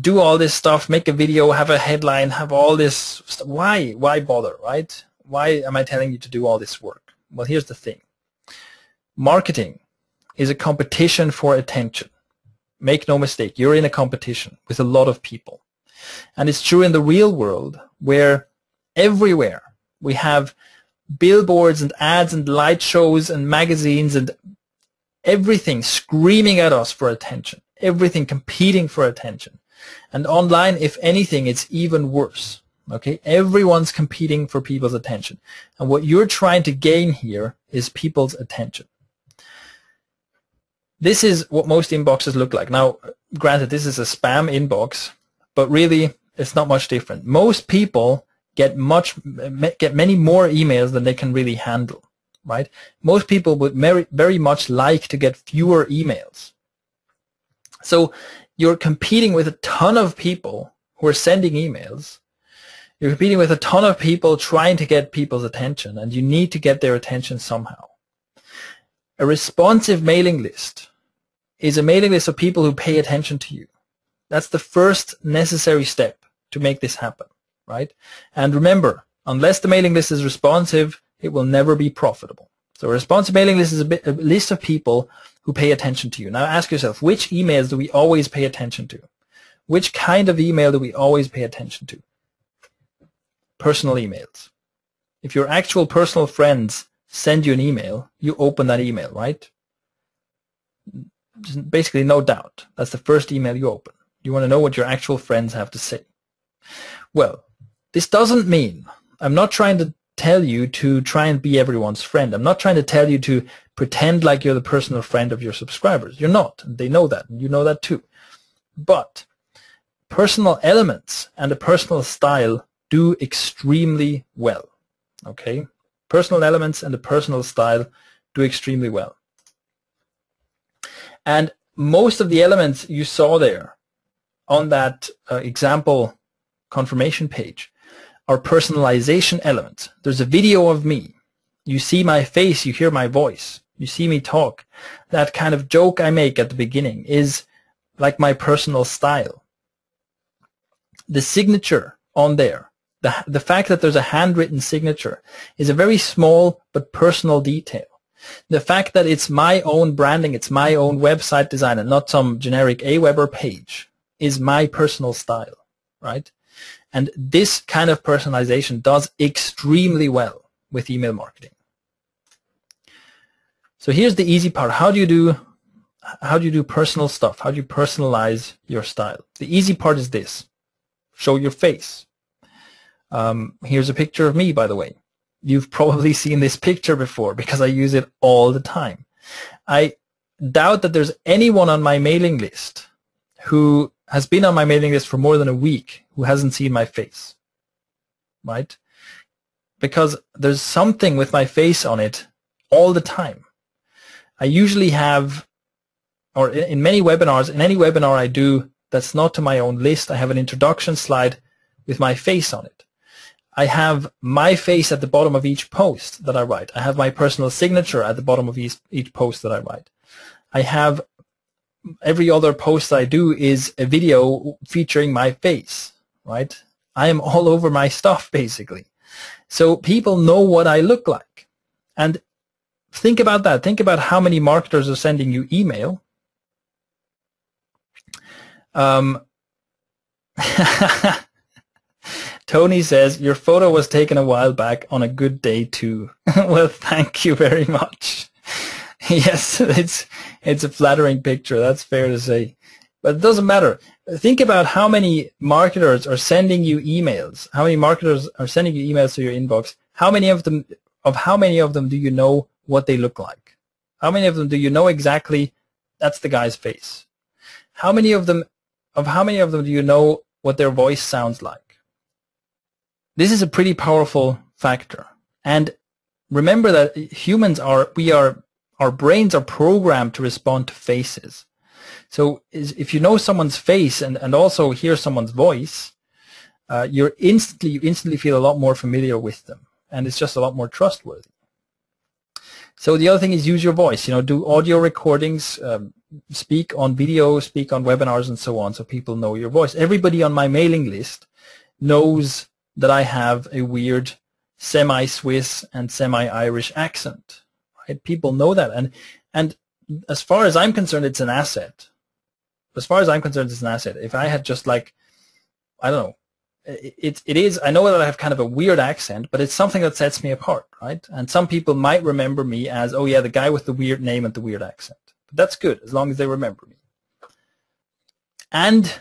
Speaker 1: Do all this stuff, make a video, have a headline, have all this stuff. Why bother, right? Why am I telling you to do all this work? Well, here's the thing. Marketing is a competition for attention. Make no mistake, you're in a competition with a lot of people. And it's true in the real world, where everywhere we have billboards and ads and light shows and magazines and everything screaming at us for attention, everything competing for attention. And online, if anything, it's even worse. Okay, everyone's competing for people's attention. And what you're trying to gain here is people's attention. This is what most inboxes look like. Now, granted, this is a spam inbox, but really, it's not much different. Most people get many more emails than they can really handle, right? Most people would very much like to get fewer emails. So you're competing with a ton of people who are sending emails. You're competing with a ton of people trying to get people's attention, and you need to get their attention somehow. A responsive mailing list is a mailing list of people who pay attention to you. That's the first necessary step to make this happen, right? And remember, unless the mailing list is responsive, it will never be profitable. So a responsive mailing list is a list of people who pay attention to you. Now ask yourself, which emails do we always pay attention to? Which kind of email do we always pay attention to? Personal emails. If your actual personal friends send you an email, you open that email, right? Basically, no doubt. That's the first email you open. You want to know what your actual friends have to say. Well, this doesn't mean, I'm not trying to tell you to try and be everyone's friend. I'm not trying to tell you to pretend like you're the personal friend of your subscribers. You're not. They know that, and you know that too. But personal elements and a personal style do extremely well. Okay? Personal elements and a personal style do extremely well. And most of the elements you saw there on that example confirmation page are personalization elements. There's a video of me. You see my face, you hear my voice, you see me talk. That kind of joke I make at the beginning is like my personal style. The signature on there, the fact that there's a handwritten signature is a very small but personal detail. The fact that it's my own branding, it's my own website design and not some generic Aweber page is my personal style, right? And this kind of personalization does extremely well with email marketing. So here's the easy part. How do you do personal stuff? How do you personalize your style? The easy part is this. Show your face. Here's a picture of me, by the way. You've probably seen this picture before because I use it all the time. I doubt that there's anyone on my mailing list who has been on my mailing list for more than a week who hasn't seen my face, right? Because there's something with my face on it all the time. I usually have, or in many webinars, in any webinar I do that's not to my own list, I have an introduction slide with my face on it. I have my face at the bottom of each post that I write. I have my personal signature at the bottom of each post that I write. I have every other post I do is a video featuring my face, right? I am all over my stuff, basically. So people know what I look like. And think about that. Think about how many marketers are sending you email. Tony says, your photo was taken a while back on a good day too. Well, thank you very much. Yes, it's a flattering picture. That's fair to say. But it doesn't matter. Think about how many marketers are sending you emails. How many marketers are sending you emails to your inbox? How many of them do you know what they look like? How many of them do you know exactly that's the guy's face? How many of them do you know what their voice sounds like? This is a pretty powerful factor. And remember that our brains are programmed to respond to faces. So if you know someone's face and also hear someone's voice, you instantly feel a lot more familiar with them, and it's just a lot more trustworthy. So the other thing is use your voice. Do audio recordings, speak on video, speak on webinars, and so on, so people know your voice. Everybody on my mailing list knows that I have a weird semi-Swiss and semi-Irish accent. Right? People know that, and as far as I'm concerned, it's an asset. As far as I'm concerned, it's an asset. If I had just I don't know, it is. I know that I have kind of a weird accent, but it's something that sets me apart, right? And some people might remember me as, oh yeah, the guy with the weird name and the weird accent. But that's good as long as they remember me. And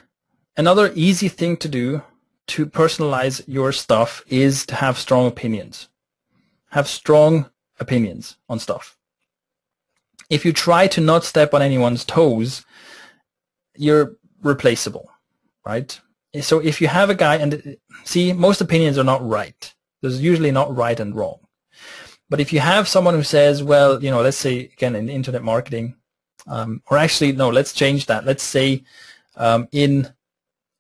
Speaker 1: another easy thing to do to personalize your stuff is to have strong opinions. Have strong opinions on stuff. If you try to not step on anyone's toes, you're replaceable, right? So if you have a guy, and see, most opinions are not right. There's usually not right and wrong. But if you have someone who says, well, let's say, again, in internet marketing, or actually, no, let's change that. Let's say in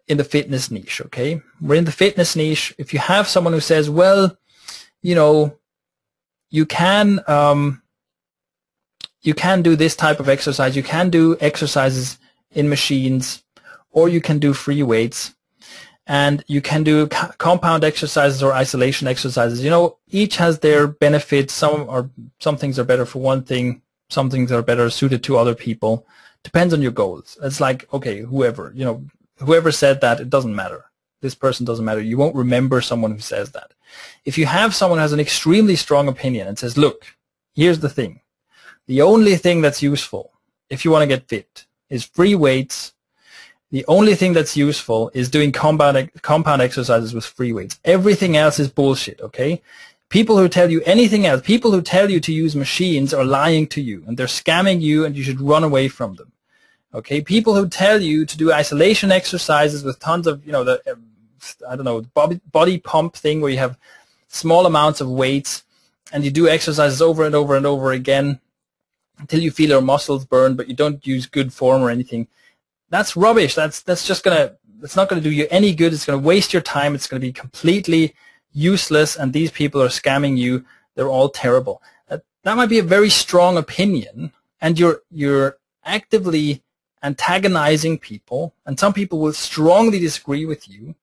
Speaker 1: the fitness niche, okay? We're in the fitness niche. If you have someone who says, well, you can do this type of exercise. You can do exercises in machines, or you can do free weights, and you can do compound exercises or isolation exercises. Each has their benefits. Some things are better for one thing. Some things are better suited to other people. Depends on your goals. It's like, okay, whoever said that, it doesn't matter. This person doesn't matter. You won't remember someone who says that. If you have someone who has an extremely strong opinion and says, look, here's the thing. The only thing that's useful if you want to get fit is free weights. The only thing that's useful is doing compound exercises with free weights. Everything else is bullshit, okay? People who tell you anything else, people who tell you to use machines are lying to you, and they're scamming you, and you should run away from them. Okay, people who tell you to do isolation exercises with tons of, body pump thing where you have small amounts of weights and you do exercises over and over and over again until you feel your muscles burn, but you don't use good form or anything. That's rubbish. That's not going to do you any good. It's going to waste your time. It's going to be completely useless, and these people are scamming you. They're all terrible. That might be a very strong opinion, and you're actively antagonizing people, and some people will strongly disagree with you,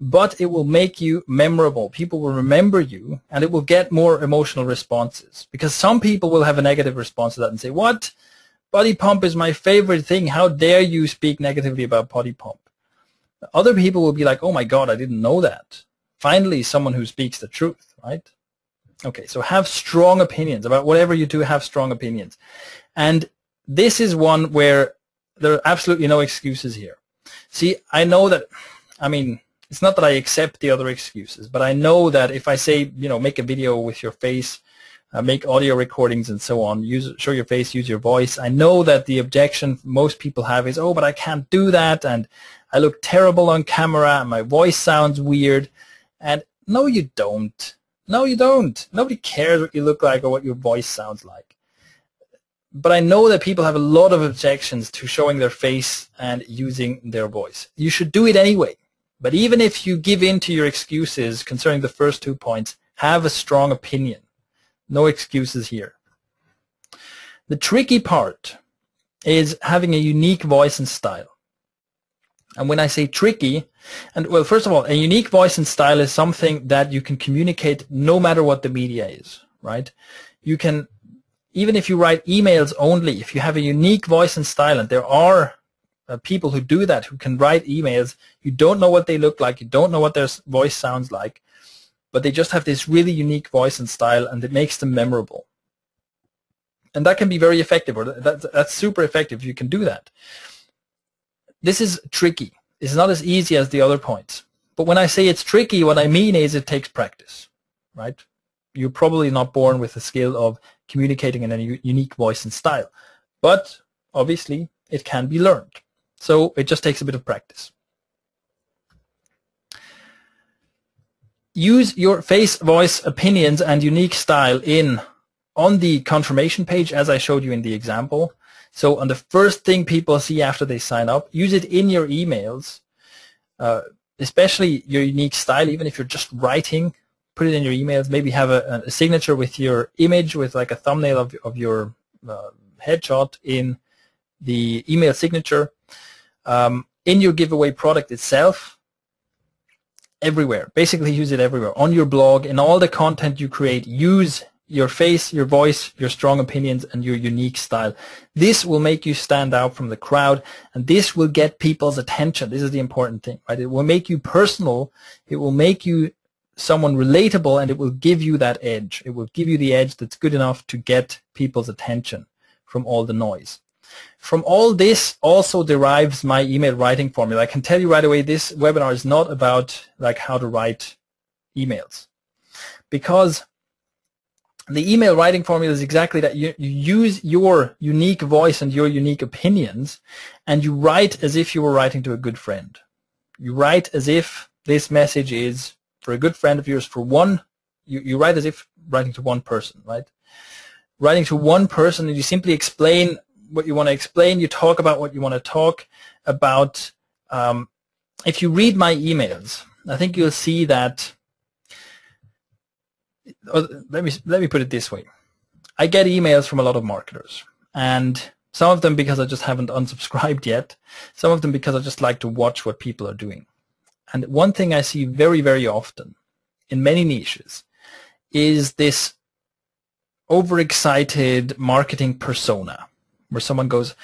Speaker 1: but it will make you memorable. People will remember you, and it will get more emotional responses, because some people will have a negative response to that and say, what? Body pump is my favorite thing. How dare you speak negatively about body pump? Other people will be like, oh my God, I didn't know that. Finally, someone who speaks the truth, right? Okay, so have strong opinions about whatever you do. Have strong opinions, and this is one where there are absolutely no excuses here. See, I know that, I mean, it's not that I accept the other excuses, but I know that if I say, you know, make a video with your face, make audio recordings and so on, show your face, use your voice, I know that the objection most people have is, oh, but I can't do that, and I look terrible on camera, and my voice sounds weird. And no, you don't. No, you don't. Nobody cares what you look like or what your voice sounds like. But I know that people have a lot of objections to showing their face and using their voice. You should do it anyway. But even if you give in to your excuses concerning the first 2 points, have a strong opinion. No excuses here. The tricky part is having a unique voice and style. And when I say tricky, and well, first of all, a unique voice and style is something that you can communicate no matter what the media is, right? You can, even if you write emails only, if you have a unique voice and style, and there are people who do that, who can write emails, you don't know what they look like, you don't know what their voice sounds like, but they just have this really unique voice and style, and it makes them memorable. And that can be very effective, or that's super effective if you can do that. This is tricky. It's not as easy as the other points. But when I say it's tricky, what I mean is it takes practice, right? You're probably not born with the skill of communicating in a unique voice and style. But obviously, it can be learned. So it just takes a bit of practice. Use your face, voice, opinions, and unique style on the confirmation page, as I showed you in the example. So on the first thing people see after they sign up, use it in your emails, especially your unique style. Even if you're just writing, put it in your emails. Maybe have a signature with your image, with like a thumbnail of your headshot in the email signature. In your giveaway product itself, everywhere. Basically use it everywhere. On your blog, in all the content you create, use your face, your voice, your strong opinions, and your unique style. This will make you stand out from the crowd, and this will get people's attention. This is the important thing, right? It will make you personal, it will make you someone relatable, and it will give you that edge. It will give you the edge that's good enough to get people's attention from all the noise. From all this also derives my email writing formula. I can tell you right away, this webinar is not about like how to write emails, because the email writing formula is exactly that. You use your unique voice and your unique opinions, and you write as if you were writing to a good friend. You write as if this message is for a good friend of yours, for one, you write as if writing to one person, right? Writing to one person, and you simply explain what you want to explain. You talk about what you want to talk about. If you read my emails, I think you'll see that. Let me put it this way. I get emails from a lot of marketers, and some of them because I just haven't unsubscribed yet, some of them because I just like to watch what people are doing. And one thing I see very, very often in many niches is this overexcited marketing persona, where someone goes,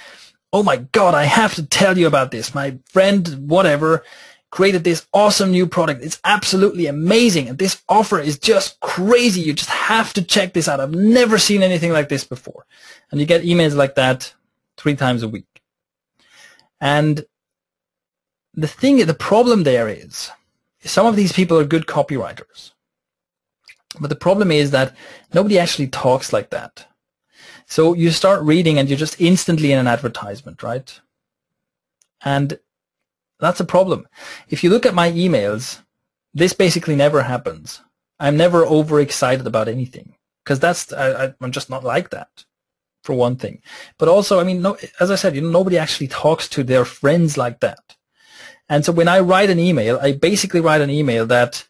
Speaker 1: oh my God, I have to tell you about this. My friend, whatever, created this awesome new product. It's absolutely amazing. And this offer is just crazy. You just have to check this out. I've never seen anything like this before. And you get emails like that 3 times a week. And the problem there is some of these people are good copywriters. But the problem is that nobody actually talks like that. So you start reading and you're just instantly in an advertisement, right? And that's a problem. If you look at my emails, this basically never happens. I'm never overexcited about anything, because I'm just not like that, for one thing. But also, I mean, no, as I said, nobody actually talks to their friends like that. And so when I write an email, I basically write an email that,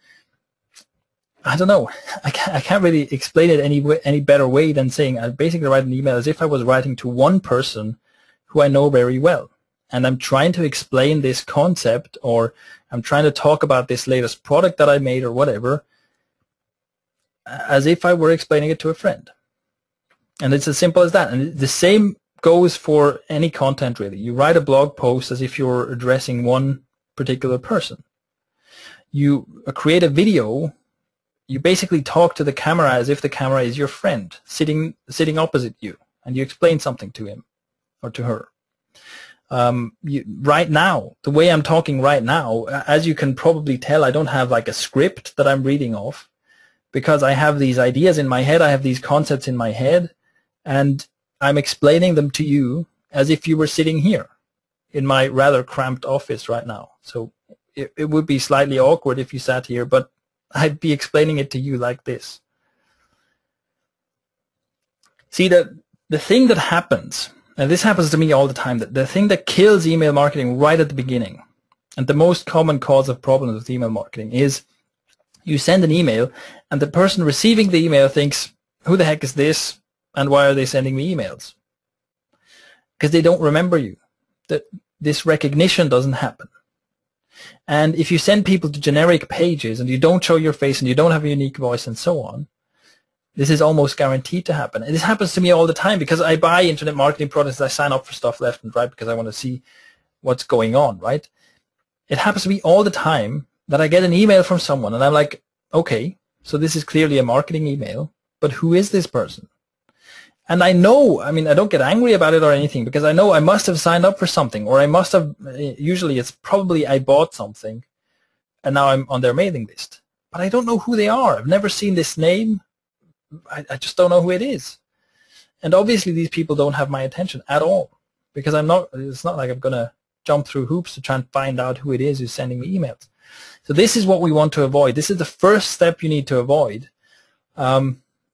Speaker 1: I don't know, I can't really explain it any better way than saying I basically write an email as if I was writing to one person who I know very well. And I'm trying to explain this concept, or I'm trying to talk about this latest product that I made or whatever, as if I were explaining it to a friend. And it's as simple as that. And the same goes for any content, really. You write a blog post as if you're addressing one particular person. You create a video you basically talk to the camera as if the camera is your friend sitting opposite you, and you explain something to him or to her. Right now, the way I'm talking right now, as you can probably tell, I don't have like a script that I'm reading off, because I have these ideas in my head, I have these concepts in my head, and I'm explaining them to you as if you were sitting here in my rather cramped office right now. So it would be slightly awkward if you sat here, but I'd be explaining it to you like this. See, the thing that happens, and this happens to me all the time, that the thing that kills email marketing right at the beginning, and the most common cause of problems with email marketing, is you send an email and the person receiving the email thinks, who the heck is this, and why are they sending me emails? Because they don't remember you. That this recognition doesn't happen. And if you send people to generic pages and you don't show your face and you don't have a unique voice and so on, this is almost guaranteed to happen. And this happens to me all the time because I buy internet marketing products. I sign up for stuff left and right because I want to see what's going on, right? It happens to me all the time that I get an email from someone and I'm like, okay, so this is clearly a marketing email, but who is this person? And I know, I mean, I don't get angry about it or anything because I know I must have signed up for something, or I must have, usually it's probably I bought something and now I'm on their mailing list. But I don't know who they are. I've never seen this name. I just don't know who it is. And obviously these people don't have my attention at all because it's not like I'm going to jump through hoops to try and find out who it is who's sending me emails. So this is what we want to avoid. This is the first step you need to avoid.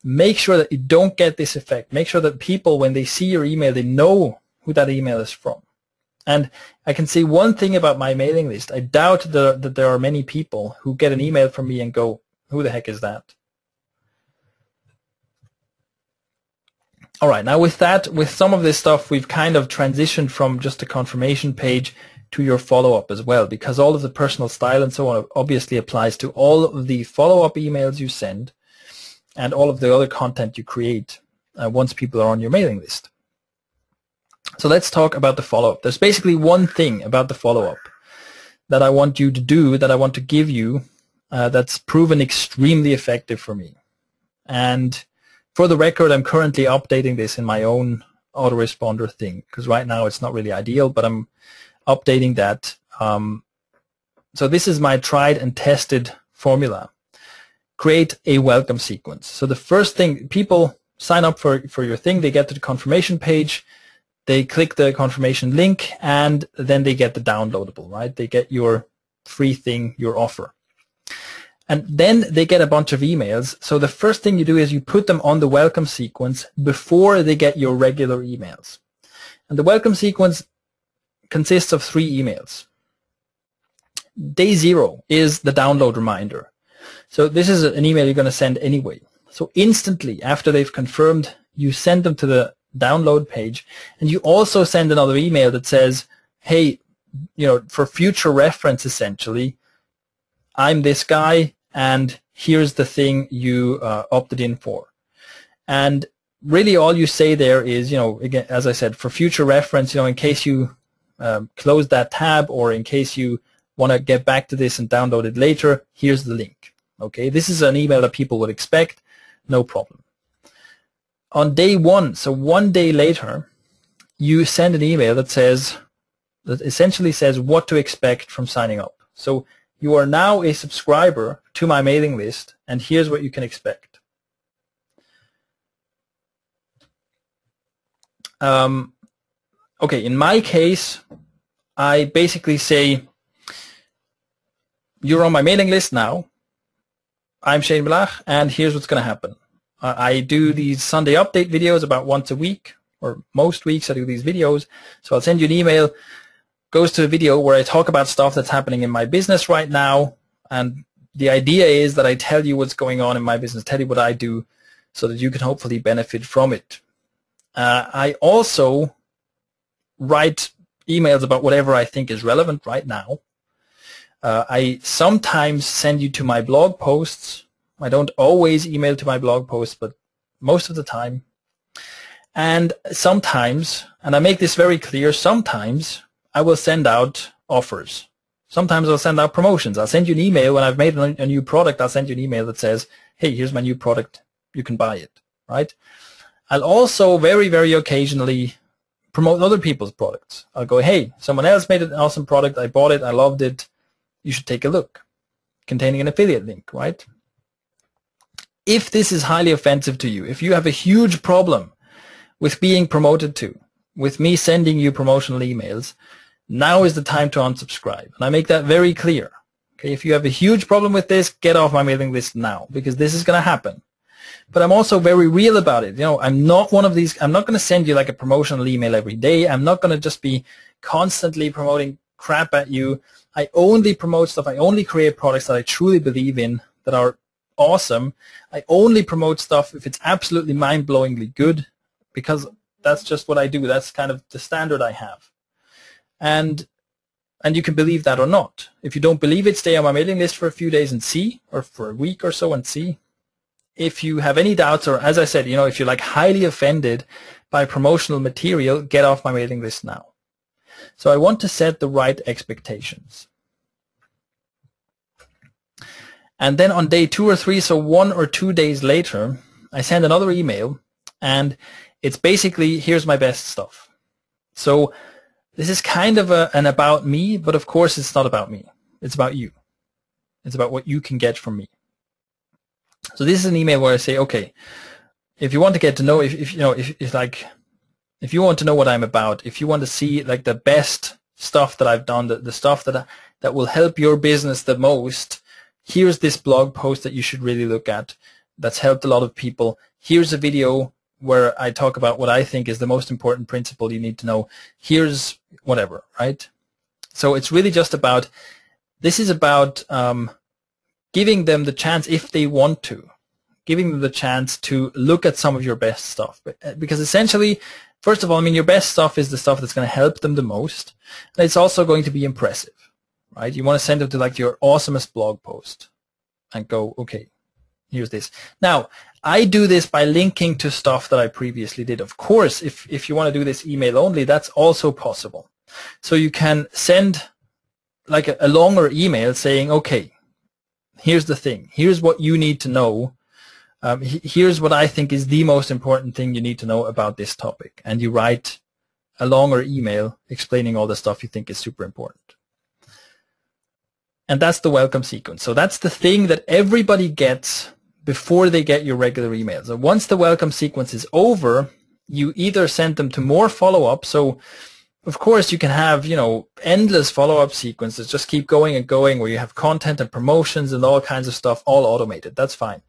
Speaker 1: Make sure that you don't get this effect. Make sure that people, when they see your email, they know who that email is from. And I can say one thing about my mailing list. I doubt that there are many people who get an email from me and go, who the heck is that? All right, now with some of this stuff, we've kind of transitioned from just a confirmation page to your follow-up as well, because all of the personal style and so on obviously applies to all of the follow-up emails you send and all of the other content you create once people are on your mailing list. So let's talk about the follow-up. There's basically one thing about the follow-up that I want you to do, that I want to give you, that's proven extremely effective for me. And for the record, I'm currently updating this in my own autoresponder thing, because right now it's not really ideal, but I'm updating that. So this is my tried and tested formula. Create a welcome sequence. So the first thing, people sign up for your thing, they get to the confirmation page, they click the confirmation link, and then they get the downloadable, right? They get your free thing, your offer. And then they get a bunch of emails. So the first thing you do is you put them on the welcome sequence before they get your regular emails. And the welcome sequence consists of 3 emails. Day 0 is the download reminder. So this is an email you're going to send anyway. So instantly after they've confirmed, you send them to the download page, and you also send another email that says, hey, you know, for future reference, essentially, I'm this guy, and here's the thing you opted in for. And really all you say there is, you know, again, as I said, for future reference, you know, in case you close that tab, or in case you want to get back to this and download it later, here's the link. Okay, this is an email that people would expect, no problem. On day 1, so 1 day later, you send an email that essentially says what to expect from signing up. So you are now a subscriber to my mailing list, and here's what you can expect. Okay, in my case, I basically say, you're on my mailing list now. I'm Shane Blach, and here's what's going to happen. I do these Sunday update videos about once a week, or most weeks I do these videos. So I'll send you an email, goes to a video where I talk about stuff that's happening in my business right now. And the idea is that I tell you what's going on in my business, tell you what I do, so that you can hopefully benefit from it. I also write emails about whatever I think is relevant right now. I sometimes send you to my blog posts. I don't always email to my blog posts, but most of the time. And sometimes, and I make this very clear, sometimes I will send out offers. Sometimes I'll send out promotions. I'll send you an email when I've made a new product. I'll send you an email that says, hey, here's my new product. You can buy it, right? I'll also very, very occasionally promote other people's products. I'll go, hey, someone else made an awesome product. I bought it. I loved it. You should take a look. Containing an affiliate link, right? If this is highly offensive to you, if you have a huge problem with being promoted to, with me sending you promotional emails, now is the time to unsubscribe. And I make that very clear. Okay, if you have a huge problem with this, get off my mailing list now, because this is going to happen. But I'm also very real about it. You know, I'm not one of these, I'm not going to send you like a promotional email every day. I'm not going to just be constantly promoting crap at you. I only promote stuff. I only create products that I truly believe in, that are awesome. I only promote stuff if it's absolutely mind-blowingly good, because that's just what I do. That's kind of the standard I have. And you can believe that or not. If you don't believe it, stay on my mailing list for a few days and see, or for a week or so and see. If you have any doubts, or as I said, you know, if you're like highly offended by promotional material, get off my mailing list now. So I want to set the right expectations. And then on day 2 or 3, so 1 or 2 days later, I send another email, and it's basically, here's my best stuff. So this is kind of an about me, but of course it's not about me. It's about you. It's about what you can get from me. So this is an email where I say, okay, if you want to get to know, if you want to know what I'm about, if you want to see like the best stuff that I've done, the stuff that will help your business the most, here's this blog post that you should really look at that's helped a lot of people. Here's a video where I talk about what I think is the most important principle you need to know. Here's whatever, right? So it's really just about, this is about giving them the chance, if they want to, giving them the chance to look at some of your best stuff. Because essentially, first of all, I mean, your best stuff is the stuff that's going to help them the most. And it's also going to be impressive, right? You want to send them to like your awesomest blog post and go, okay, here's this. Now, I do this by linking to stuff that I previously did. Of course, if you want to do this email only, that's also possible. So you can send like a longer email saying, okay, here's the thing. Here's what you need to know. Here's what I think is the most important thing you need to know about this topic. And you write a longer email explaining all the stuff you think is super important. And that's the welcome sequence. So that's the thing that everybody gets before they get your regular emails. And once the welcome sequence is over, you either send them to more follow-up. So of course you can have, you know, endless follow-up sequences, just keep going and going, where you have content and promotions and all kinds of stuff all automated. That's fine.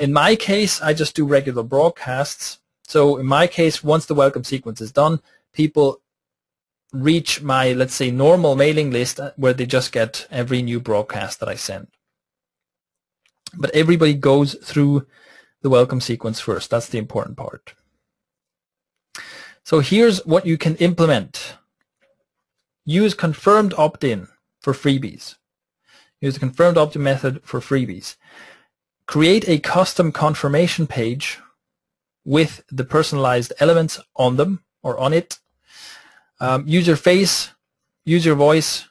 Speaker 1: In my case, I just do regular broadcasts. So in my case, once the welcome sequence is done, people reach my, let's say, normal mailing list where they just get every new broadcast that I send. But everybody goes through the welcome sequence first. That's the important part. So here's what you can implement. Use confirmed opt-in for freebies. Use the confirmed opt-in method for freebies. Create a custom confirmation page with the personalized elements on them or on it. Use your face, use your voice,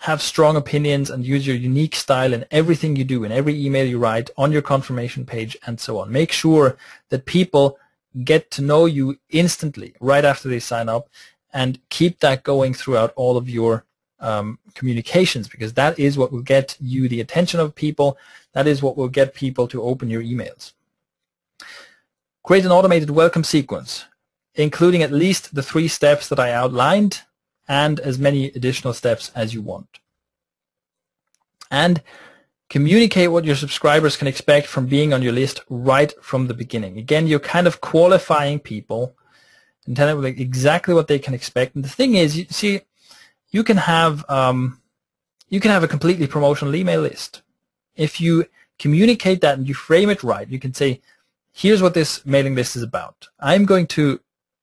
Speaker 1: have strong opinions, and use your unique style in everything you do, in every email you write, on your confirmation page, and so on. Make sure that people get to know you instantly right after they sign up, and keep that going throughout all of your communications, because that is what will get you the attention of people. That is what will get people to open your emails. Create an automated welcome sequence, including at least the 3 steps that I outlined and as many additional steps as you want. And communicate what your subscribers can expect from being on your list right from the beginning. Again, you're kind of qualifying people and telling them exactly what they can expect. And the thing is, you see, you can have a completely promotional email list. If you communicate that and you frame it right, you can say, here's what this mailing list is about. I'm going to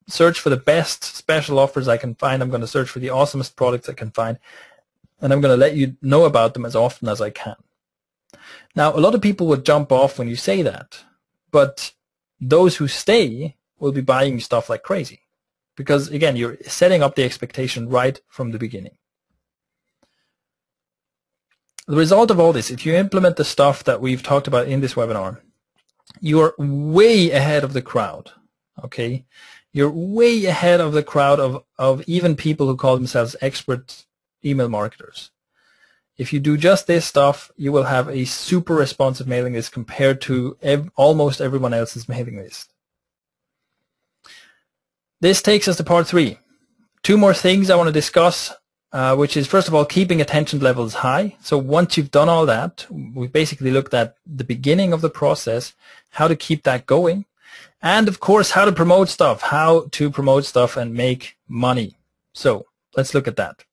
Speaker 1: search for the best special offers I can find. I'm going to search for the awesomest products I can find, and I'm going to let you know about them as often as I can. Now, a lot of people would jump off when you say that, but those who stay will be buying stuff like crazy, because again, you're setting up the expectation right from the beginning. The result of all this, if you implement the stuff that we've talked about in this webinar, you are way ahead of the crowd, okay? You're way ahead of the crowd of even people who call themselves expert email marketers. If you do just this stuff, you will have a super responsive mailing list compared to almost everyone else's mailing list. This takes us to part 3. 2 more things I want to discuss, which is, first of all, keeping attention levels high. So once you've done all that, we've basically looked at the beginning of the process, how to keep that going, and of course, how to promote stuff and make money. So let's look at that.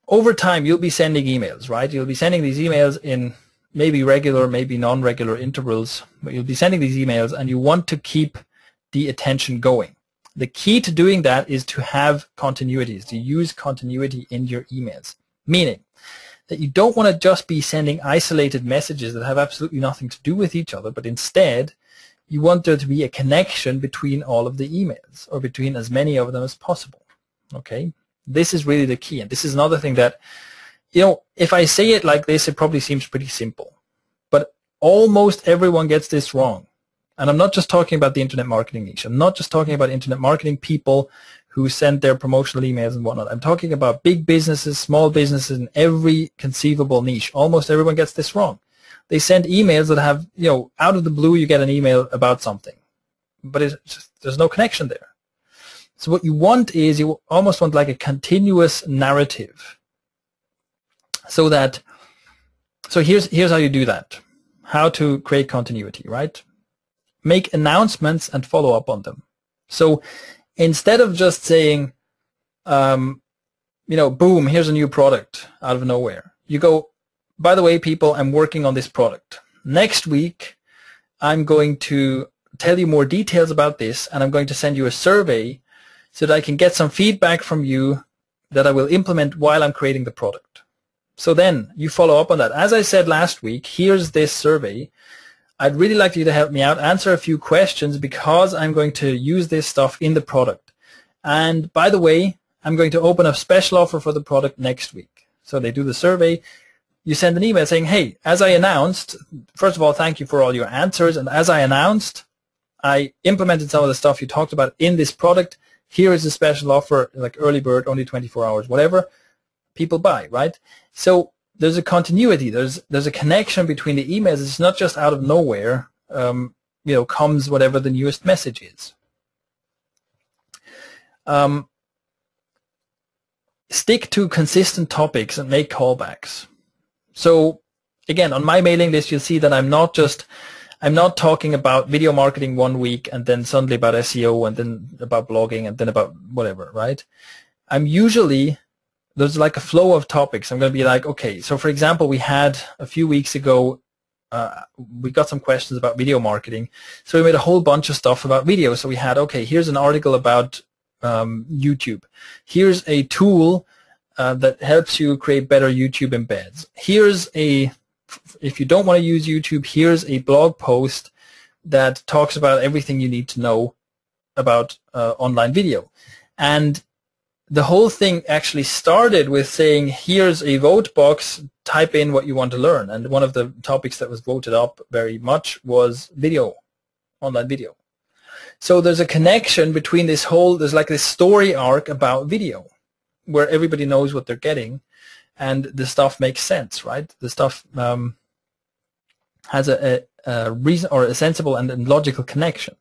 Speaker 1: Over time, you'll be sending emails, right? You'll be sending these emails in maybe regular, maybe non-regular intervals, but you'll be sending these emails and you want to keep the attention going. The key to doing that is to have continuities, to use continuity in your emails, meaning that you don't want to just be sending isolated messages that have absolutely nothing to do with each other, but instead you want there to be a connection between all of the emails, or between as many of them as possible, okay? This is really the key, and this is another thing that, you know, if I say it like this, it probably seems pretty simple, but almost everyone gets this wrong. And I'm not just talking about the internet marketing niche. I'm not just talking about internet marketing people who send their promotional emails and whatnot. I'm talking about big businesses, small businesses, in every conceivable niche. Almost everyone gets this wrong. They send emails that have, you know, out of the blue you get an email about something, but it's just, there's no connection there. So what you want is, you almost want like a continuous narrative. So here's how you do that. How to create continuity, right? Make announcements and follow up on them. So instead of just saying, you know, boom, here's a new product out of nowhere, you go, by the way, people, I'm working on this product. Next week, I'm going to tell you more details about this, and I'm going to send you a survey so that I can get some feedback from you that I will implement while I'm creating the product. So then you follow up on that. As I said last week, here's this survey. I'd really like you to help me out, answer a few questions, because I'm going to use this stuff in the product. And by the way, I'm going to open a special offer for the product next week. So they do the survey. You send an email saying, hey, as I announced, first of all, thank you for all your answers. And as I announced, I implemented some of the stuff you talked about in this product. Here is a special offer, like early bird, only 24 hours, whatever. People buy, right? So there's a continuity. There's a connection between the emails. It's not just out of nowhere, you know, comes whatever the newest message is. Stick to consistent topics and make callbacks. So again, on my mailing list, you'll see that I'm not talking about video marketing one week and then suddenly about SEO and then about blogging and then about whatever, right? I'm usually, there's like a flow of topics. I'm going to be like, okay, so for example, we had a few weeks ago, we got some questions about video marketing. So we made a whole bunch of stuff about video. So we had, okay, here's an article about YouTube. Here's a tool that helps you create better YouTube embeds. Here's if you don't want to use YouTube, here's a blog post that talks about everything you need to know about online video. And the whole thing actually started with saying, here's a vote box, type in what you want to learn. And one of the topics that was voted up very much was video, online video. So there's a connection between this whole, there's like this story arc about video where everybody knows what they're getting and the stuff makes sense, right? The stuff has a reason or a sensible and logical connection.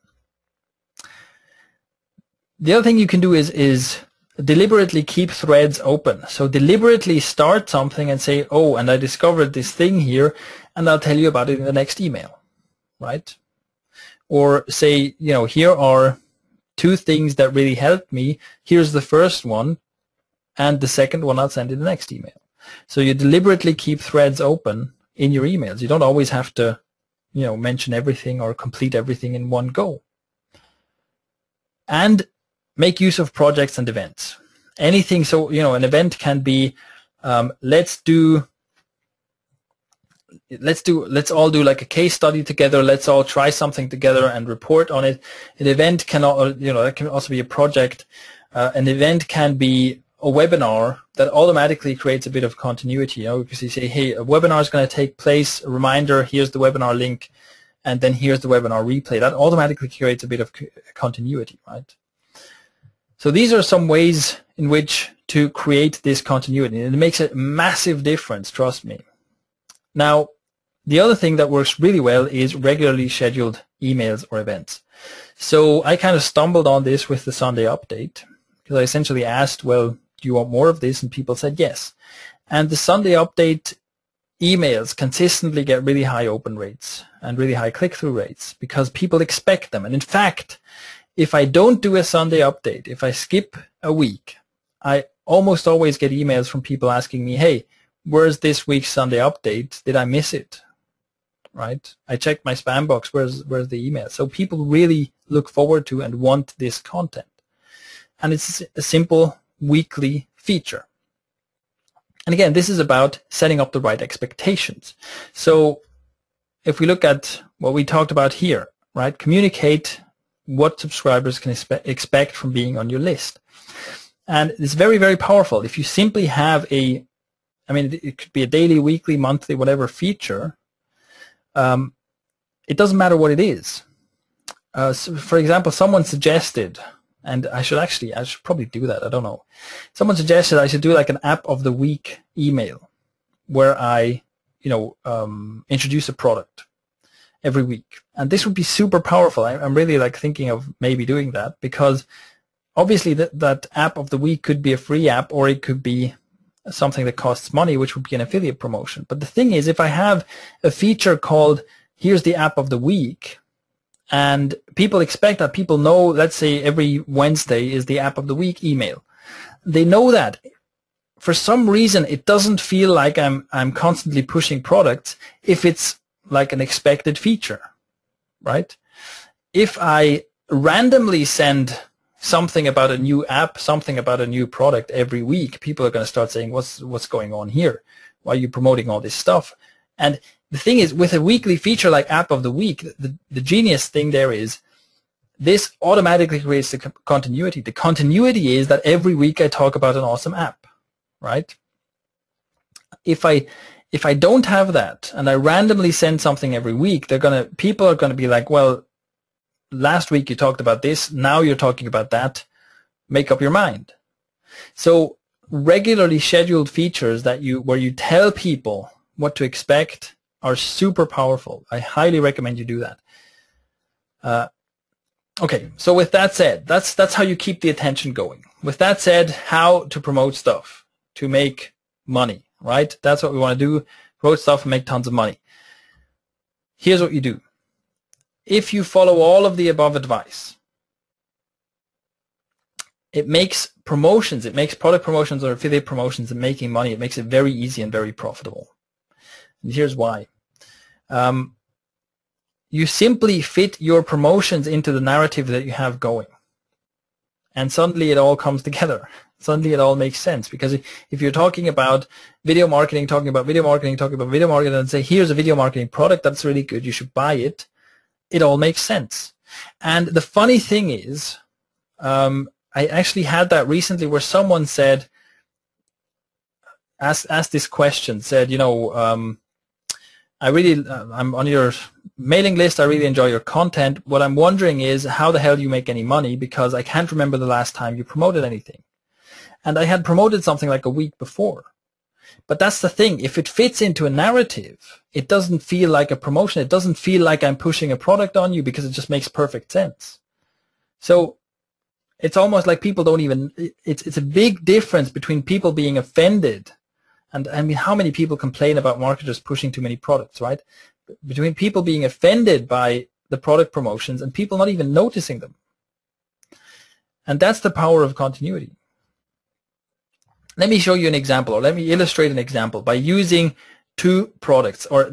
Speaker 1: The other thing you can do is deliberately keep threads open. So deliberately start something and say, oh, and I discovered this thing here, and I'll tell you about it in the next email, right? Or say, you know, here are 2 things that really helped me. Here's the first one, and the second one I'll send in the next email. So you deliberately keep threads open in your emails. You don't always have to, you know, mention everything or complete everything in one go. And make use of projects and events. Anything, so, you know, an event can be, let's all do like a case study together. Let's all try something together and report on it. An event can, you know, that can also be a project. An event can be, a webinar, that automatically creates a bit of continuity, because you say, hey, a webinar is going to take place, a reminder, here's the webinar link, and then here's the webinar replay. That automatically creates a bit of continuity, right? So these are some ways in which to create this continuity, and it makes a massive difference, trust me. Now, the other thing that works really well is regularly scheduled emails or events. So I kind of stumbled on this with the Sunday update, because I essentially asked, well, do you want more of this? And people said yes. And the Sunday update emails consistently get really high open rates and really high click-through rates because people expect them. And in fact, if I don't do a Sunday update, if I skip a week, I almost always get emails from people asking me, hey, where's this week's Sunday update? Did I miss it? Right? I checked my spam box. Where's the email? So people really look forward to and want this content. And it's a simple weekly feature. And again, this is about setting up the right expectations. So if we look at what we talked about here, right? Communicate what subscribers can expect from being on your list. And it's very, very powerful. If you simply have it could be a daily, weekly, monthly, whatever feature, it doesn't matter what it is. So for example, someone suggested, and I should probably do that, I don't know. Someone suggested I should do like an app of the week email where I, introduce a product every week. And this would be super powerful. I'm really like thinking of maybe doing that, because obviously that app of the week could be a free app, or it could be something that costs money, which would be an affiliate promotion. But the thing is, if I have a feature called here's the app of the week, and people expect that, people know, let's say every Wednesday is the app of the week email. They know that. For some reason, it doesn't feel like I'm constantly pushing products if it's like an expected feature, right? If I randomly send something about a new app, something about a new product every week, people are going to start saying, what's going on here? Why are you promoting all this stuff? And the thing is, with a weekly feature like App of the Week, the genius thing there is this automatically creates the continuity. The continuity is that every week I talk about an awesome app, right? If I don't have that and I randomly send something every week, people are going to be like, well, last week you talked about this, now you're talking about that. Make up your mind. So regularly scheduled features where you tell people what to expect are super powerful. I highly recommend you do that. Okay, so with that said, that's how you keep the attention going. With that said, how to promote stuff to make money, right? That's what we want to do, promote stuff and make tons of money. Here's what you do. If you follow all of the above advice, it makes promotions, it makes product promotions or affiliate promotions and making money, it makes it very easy and very profitable. And here's why. You simply fit your promotions into the narrative that you have going. And suddenly it all comes together. Suddenly it all makes sense. Because if you're talking about video marketing, and say, here's a video marketing product that's really good, you should buy it, it all makes sense. And the funny thing is, I actually had that recently where someone said, asked this question, said, I'm on your mailing list, I really enjoy your content. What I'm wondering is, how the hell do you make any money? Because I can't remember the last time you promoted anything. And I had promoted something like a week before. But that's the thing. If it fits into a narrative, it doesn't feel like a promotion. It doesn't feel like I'm pushing a product on you, because it just makes perfect sense. So it's almost like people don't even, it's a big difference between people being offended. And I mean, how many people complain about marketers pushing too many products, right? Between people being offended by the product promotions and people not even noticing them. And that's the power of continuity. Let me show you an example, or let me illustrate an example by using two products, or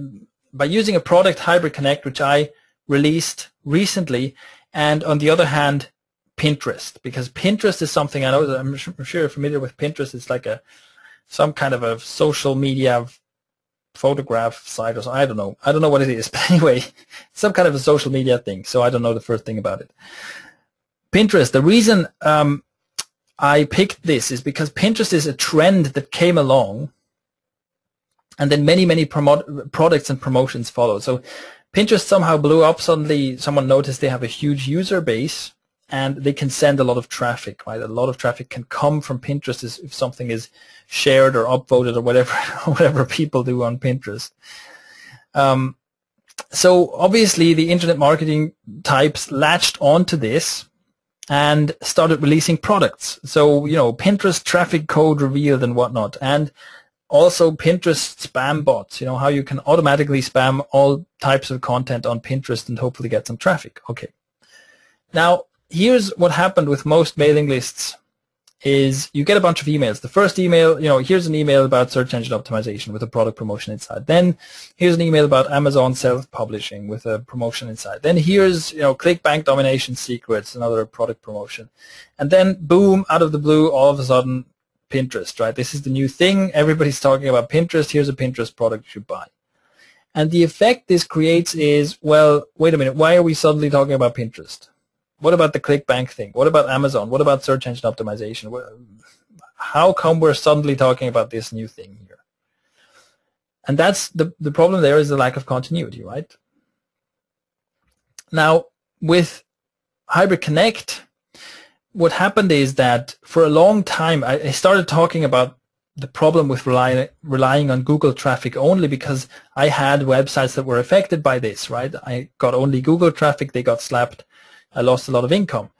Speaker 1: by using a product, Hybrid Connect, which I released recently, and on the other hand, Pinterest, because Pinterest is something I know, I'm sure you're familiar with Pinterest. It's like some kind of a social media photograph site or something. I don't know what it is, but anyway, some kind of a social media thing. So I don't know the first thing about it. Pinterest, the reason I picked this is because Pinterest is a trend that came along, and then many products and promotions followed. So Pinterest somehow blew up. Suddenly someone noticed they have a huge user base and they can send a lot of traffic, right? A lot of traffic can come from Pinterest if something is shared or upvoted or whatever, whatever people do on Pinterest. So obviously the internet marketing types latched onto this and started releasing products. So, you know, Pinterest traffic code revealed and whatnot. And also Pinterest spam bots, you know, how you can automatically spam all types of content on Pinterest and hopefully get some traffic. Okay. Now, here's what happened with most mailing lists is you get a bunch of emails. The first email, you know, here's an email about search engine optimization with a product promotion inside. Then here's an email about Amazon self-publishing with a promotion inside. Then here's, you know, ClickBank domination secrets, another product promotion. And then boom, out of the blue, all of a sudden, Pinterest, right? This is the new thing. Everybody's talking about Pinterest. Here's a Pinterest product you should buy. And the effect this creates is, well, wait a minute, why are we suddenly talking about Pinterest? What about the ClickBank thing? What about Amazon? What about search engine optimization? How come we're suddenly talking about this new thing here? And that's the problem there is the lack of continuity, right? Now, with Hybrid Connect, what happened is that for a long time, I started talking about the problem with relying on Google traffic only because I had websites that were affected by this, right? I got only Google traffic, they got slapped. I lost a lot of income.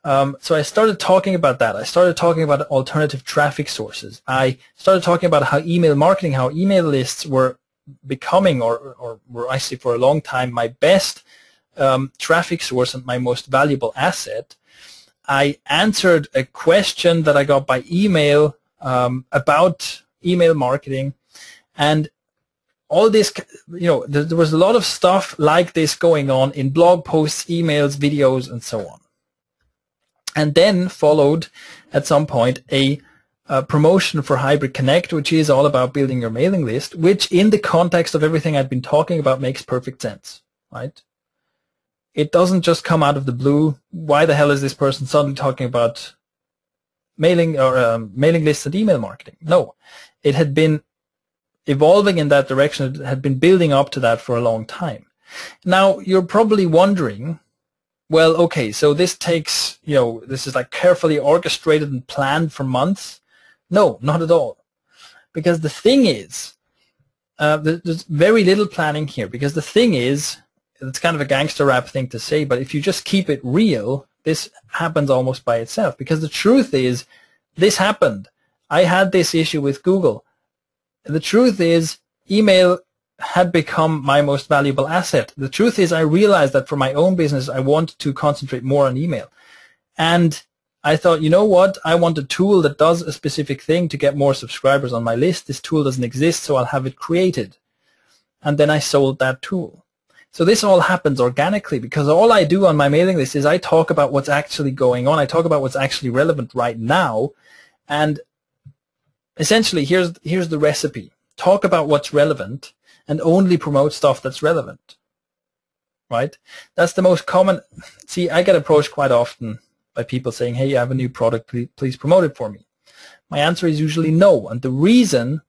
Speaker 1: So I started talking about that. I started talking about alternative traffic sources. I started talking about how email marketing, how email lists were becoming or were actually for a long time my best traffic source and my most valuable asset. I answered a question that I got by email about email marketing, and all this, you know, there was a lot of stuff like this going on in blog posts, emails, videos, and so on. And then followed at some point a promotion for Hybrid Connect, which is all about building your mailing list, which in the context of everything I've been talking about makes perfect sense, right? It doesn't just come out of the blue. Why the hell is this person suddenly talking about mailing or mailing lists and email marketing? No, it had been evolving in that direction. It had been building up to that for a long time. Now, you're probably wondering, well, okay, so this takes, you know, this is like carefully orchestrated and planned for months. No, not at all. Because the thing is, there's very little planning here, because the thing is, it's kind of a gangster rap thing to say, but if you just keep it real, this happens almost by itself. Because the truth is, this happened. I had this issue with Google. The truth is, email had become my most valuable asset. The truth is, I realized that for my own business, I want to concentrate more on email. And I thought, you know what? I want a tool that does a specific thing to get more subscribers on my list. This tool doesn't exist, so I'll have it created. And then I sold that tool. So this all happens organically, because all I do on my mailing list is I talk about what's actually going on. I talk about what's actually relevant right now. And essentially, here's the recipe. Talk about what's relevant and only promote stuff that's relevant, right? That's the most common. See, I get approached quite often by people saying, hey, I have a new product, please promote it for me. My answer is usually no. And the reason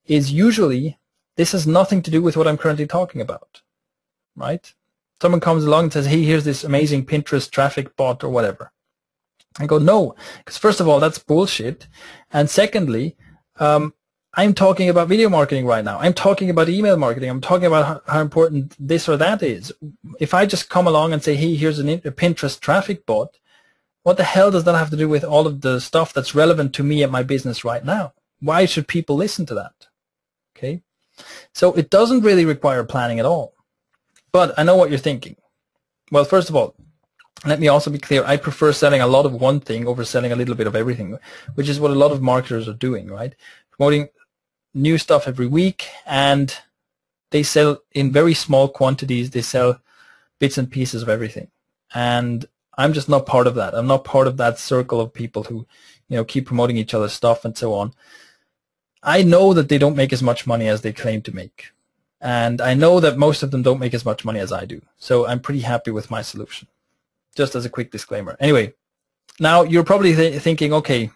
Speaker 1: is usually this has nothing to do with what I'm currently talking about, right? Someone comes along and says, hey, here's this amazing Pinterest traffic bot or whatever. I go, no, because first of all, that's bullshit. And secondly, I'm talking about video marketing right now. I'm talking about email marketing. I'm talking about how important this or that is. If I just come along and say, hey, here's a Pinterest traffic bot, what the hell does that have to do with all of the stuff that's relevant to me and my business right now? Why should people listen to that? Okay, so it doesn't really require planning at all. But I know what you're thinking. Well, first of all, let me also be clear. I prefer selling a lot of one thing over selling a little bit of everything, which is what a lot of marketers are doing, right? Promoting new stuff every week, and they sell in very small quantities. They sell bits and pieces of everything. And I'm just not part of that. I'm not part of that circle of people who, you know, keep promoting each other's stuff and so on. I know that they don't make as much money as they claim to make. And I know that most of them don't make as much money as I do. So I'm pretty happy with my solution. Just as a quick disclaimer. Anyway, Now you're probably thinking, okay,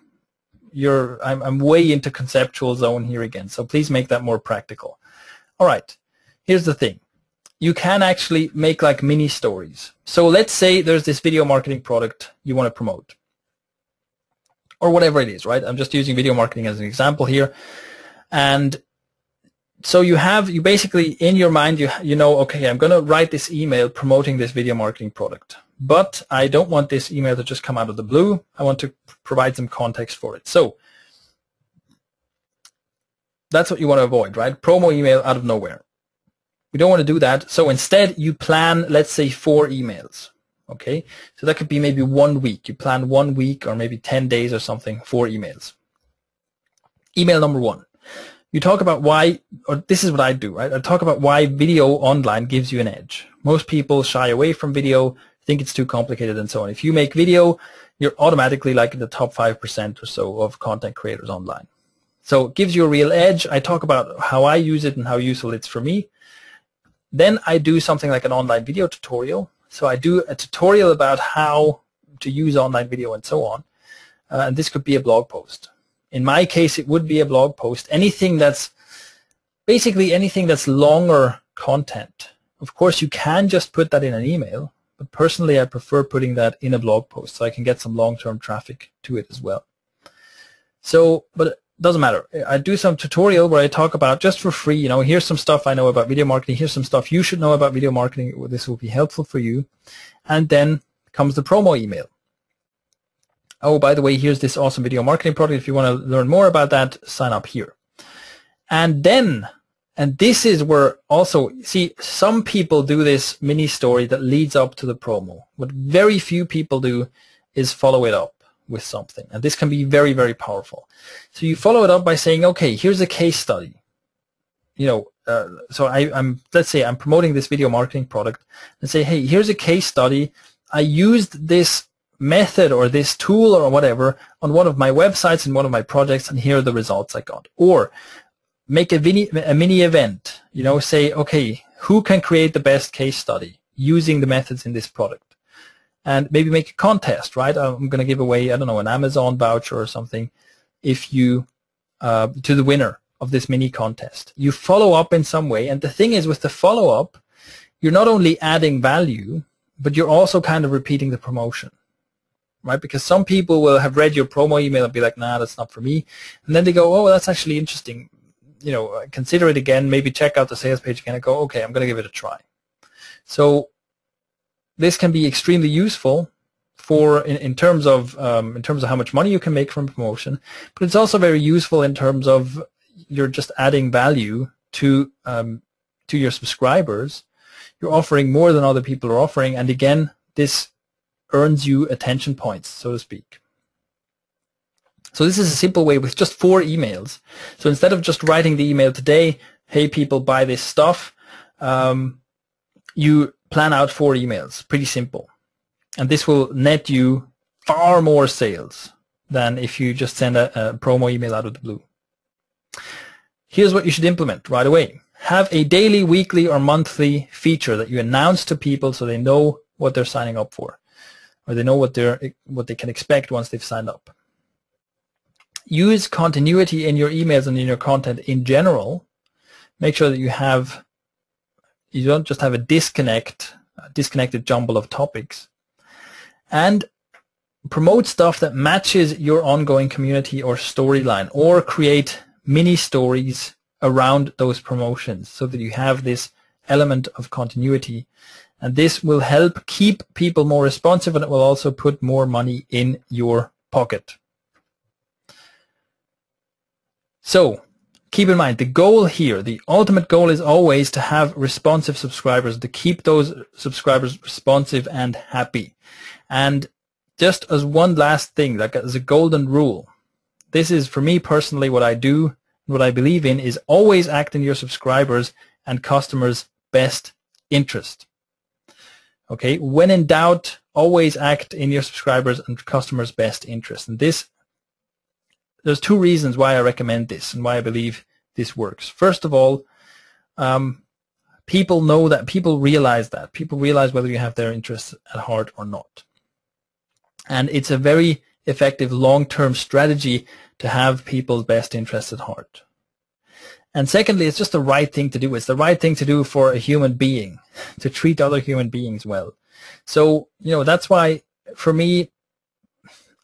Speaker 1: I'm way into conceptual zone here again, so please make that more practical. All right, here's the thing. You can actually make like mini stories. So let's say there's this video marketing product you want to promote, or whatever it is, right? I'm just using video marketing as an example here. And so you basically in your mind, you know, okay, I'm going to write this email promoting this video marketing product, but I don't want this email to just come out of the blue. I want to provide some context for it. So that's what you want to avoid, right? Promo email out of nowhere. We don't want to do that. So instead you plan, let's say 4 emails. Okay. So that could be maybe 1 week. You plan 1 week or maybe 10 days or something, 4 emails. Email number 1. You talk about why, or this is what I do, right? I talk about why video online gives you an edge. Most people shy away from video, think it's too complicated and so on. If you make video, you're automatically like in the top 5% or so of content creators online. So it gives you a real edge. I talk about how I use it and how useful it's for me. Then I do something like an online video tutorial. So I do a tutorial about how to use online video and so on. And this could be a blog post. In my case, it would be a blog post. Basically anything that's longer content. Of course, you can just put that in an email, but personally I prefer putting that in a blog post so I can get some long-term traffic to it as well. So, but it doesn't matter. I do some tutorial where I talk about just for free, you know, here's some stuff I know about video marketing, here's some stuff you should know about video marketing, this will be helpful for you. And then comes the promo email. Oh, by the way, here's this awesome video marketing product. If you want to learn more about that, sign up here. And then, and this is where also, see, some people do this mini story that leads up to the promo. What very few people do is follow it up with something. And this can be very, very powerful. So you follow it up by saying, okay, here's a case study. You know, so let's say I'm promoting this video marketing product and say, hey, here's a case study. I used this method or this tool or whatever on one of my websites and one of my projects, and here are the results I got. Or make a mini event, you know, say, okay, who can create the best case study using the methods in this product? And maybe make a contest, right? I'm going to give away, I don't know, an Amazon voucher or something if you, to the winner of this mini contest. You follow up in some way, and the thing is with the follow-up, you're not only adding value, but you're also kind of repeating the promotion. Right? Because some people will have read your promo email and be like, nah, that's not for me. And then they go, oh, well, that's actually interesting. You know, consider it again, maybe check out the sales page again and go, okay, I'm going to give it a try. So this can be extremely useful for in terms of how much money you can make from promotion, but it's also very useful in terms of you're just adding value to your subscribers. You're offering more than other people are offering, and again, this earns you attention points, so to speak. So this is a simple way with just 4 emails. So instead of just writing the email today, hey people, buy this stuff, you plan out 4 emails. Pretty simple. And this will net you far more sales than if you just send a promo email out of the blue. Here's what you should implement right away. Have a daily, weekly, or monthly feature that you announce to people so they know what they're signing up for, or they know what they can expect once they've signed up. Use continuity in your emails and in your content in general. Make sure that you don't just have a disconnected jumble of topics. And promote stuff that matches your ongoing community or storyline, or create mini stories around those promotions so that you have this element of continuity. And this will help keep people more responsive, and it will also put more money in your pocket. So keep in mind, the goal here, the ultimate goal is always to have responsive subscribers, to keep those subscribers responsive and happy. And just as one last thing, like as a golden rule, this is for me personally what I do, what I believe in, is always act in your subscribers and customers' best interest. Okay, when in doubt, always act in your subscribers and customers' best interest. And there's 2 reasons why I recommend this and why I believe this works. First of all, people realize whether you have their interests at heart or not. And it's a very effective long-term strategy to have people's best interests at heart. And secondly, it's just the right thing to do. It's the right thing to do for a human being, to treat other human beings well. So, that's why, for me,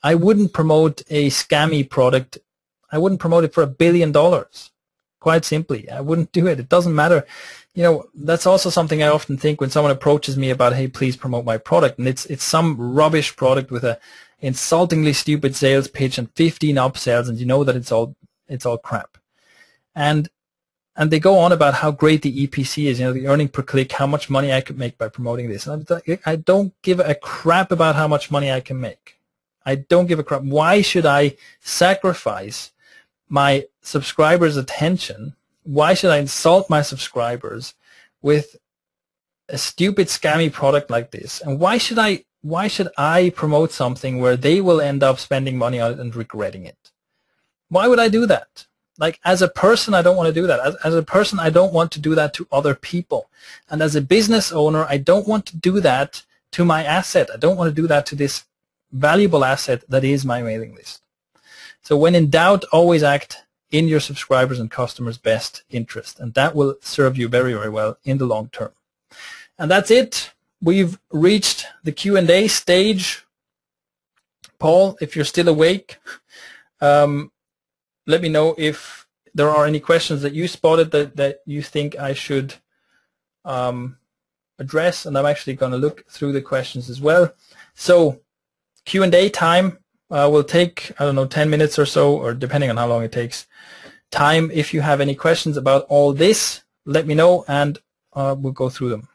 Speaker 1: I wouldn't promote a scammy product. I wouldn't promote it for $1 billion. Quite simply, I wouldn't do it. It doesn't matter. That's also something I often think when someone approaches me about, hey, please promote my product, and it's some rubbish product with a insultingly stupid sales pitch and 15 upsells, and that it's all crap. And they go on about how great the EPC is, the earning per click, how much money I could make by promoting this. And I don't give a crap about how much money I can make. I don't give a crap. Why should I sacrifice my subscribers' attention? Why should I insult my subscribers with a stupid scammy product like this? And why should I promote something where they will end up spending money on it and regretting it? Why would I do that? Like, as a person, I don't want to do that. As a person, I don't want to do that to other people. And as a business owner, I don't want to do that to my asset. I don't want to do that to this valuable asset that is my mailing list. So when in doubt, always act in your subscribers' and customers' best interest. And that will serve you very, very well in the long term. And that's it. We've reached the Q&A stage. Paul, if you're still awake, let me know if there are any questions that you spotted that you think I should address, and I'm actually going to look through the questions as well. So Q&A time will take, 10 minutes or so, or depending on how long it takes time. If you have any questions about all this, let me know, and we'll go through them.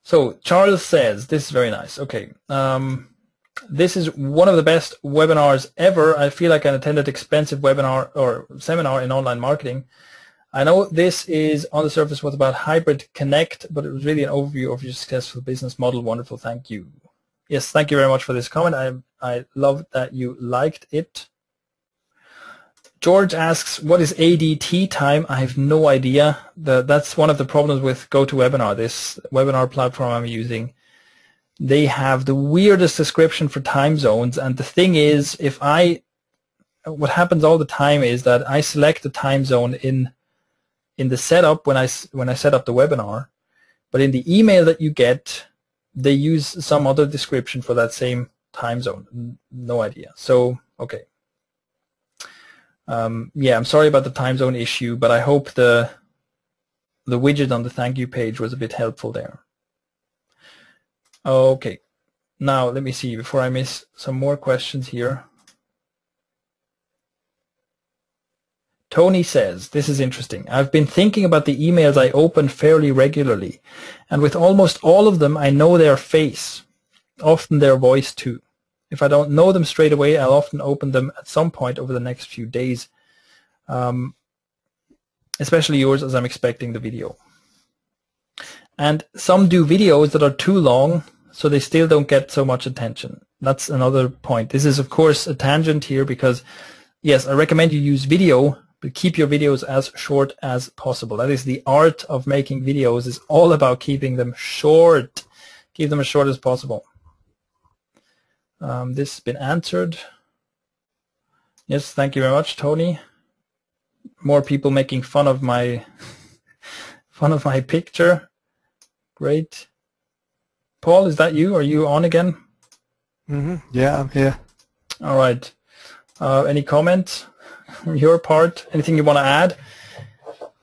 Speaker 1: So Charles says, this is very nice. Okay. This is one of the best webinars ever. I feel like I attended expensive webinar or seminar in online marketing. I know this is on the surface was about Hybrid Connect, but it was really an overview of your successful business model. Wonderful. Thank you. Yes, thank you very much for this comment. I love that you liked it. George asks, what is ADT time? I have no idea. That's one of the problems with GoToWebinar, this webinar platform I'm using. They have the weirdest description for time zones, and the thing is, what happens all the time is that I select the time zone in the setup when I set up the webinar, but in the email that you get, they use some other description for that same time zone. No idea. So, okay. Yeah, I'm sorry about the time zone issue, but I hope the widget on the thank you page was a bit helpful there. Okay, now let me see before I miss some more questions here. Tony says, this is interesting. I've been thinking about the emails I open fairly regularly, and with almost all of them, I know their face, often their voice too. If I don't know them straight away, I'll often open them at some point over the next few days, especially yours, as I'm expecting the video. And some do videos that are too long, so they still don't get so much attention. That's another point. This is, of course, a tangent here because, yes, I recommend you use video, but keep your videos as short as possible. That is the art of making videos, is all about keeping them short. Keep them as short as possible. This has been answered. Yes, thank you very much, Tony. More people making fun of my picture. Great. Paul, is that you? Are you on again?
Speaker 2: Mm-hmm. Yeah, I'm here.
Speaker 1: All right. Any comments from your part? Anything you want to add?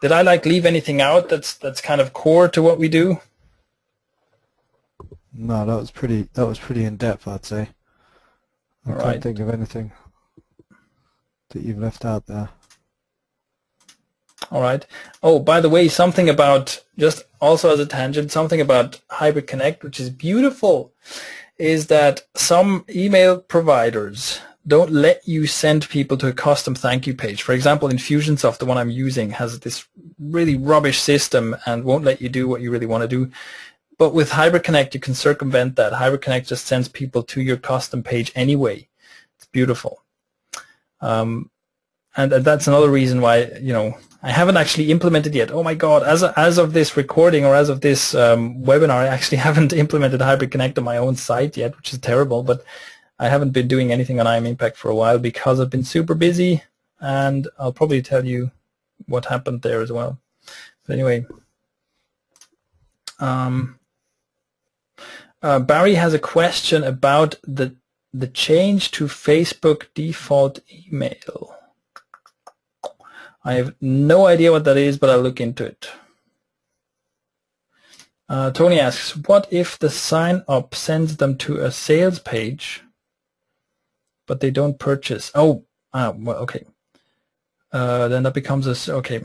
Speaker 1: Did I leave anything out that's kind of core to what we do?
Speaker 2: No, that was pretty in depth, I'd say. I can't think of anything that you've left out there.
Speaker 1: All right. Oh, by the way, something about, just also as a tangent, something about Hybrid Connect, which is beautiful, is that some email providers don't let you send people to a custom thank you page. For example, Infusionsoft, the one I'm using, has this really rubbish system and won't let you do what you really want to do. But with Hybrid Connect, you can circumvent that. Hybrid Connect just sends people to your custom page anyway. It's beautiful. And that's another reason why, I haven't actually implemented yet. Oh my God, as of this recording or as of this webinar, I actually haven't implemented Hybrid Connect on my own site yet, which is terrible. But I haven't been doing anything on IM Impact for a while because I've been super busy, and I'll probably tell you what happened there as well. But anyway, Barry has a question about the change to Facebook default email. I have no idea what that is, but I'll look into it. Tony asks, what if the sign-up sends them to a sales page, but they don't purchase? Oh, well, okay. Then that becomes a, okay.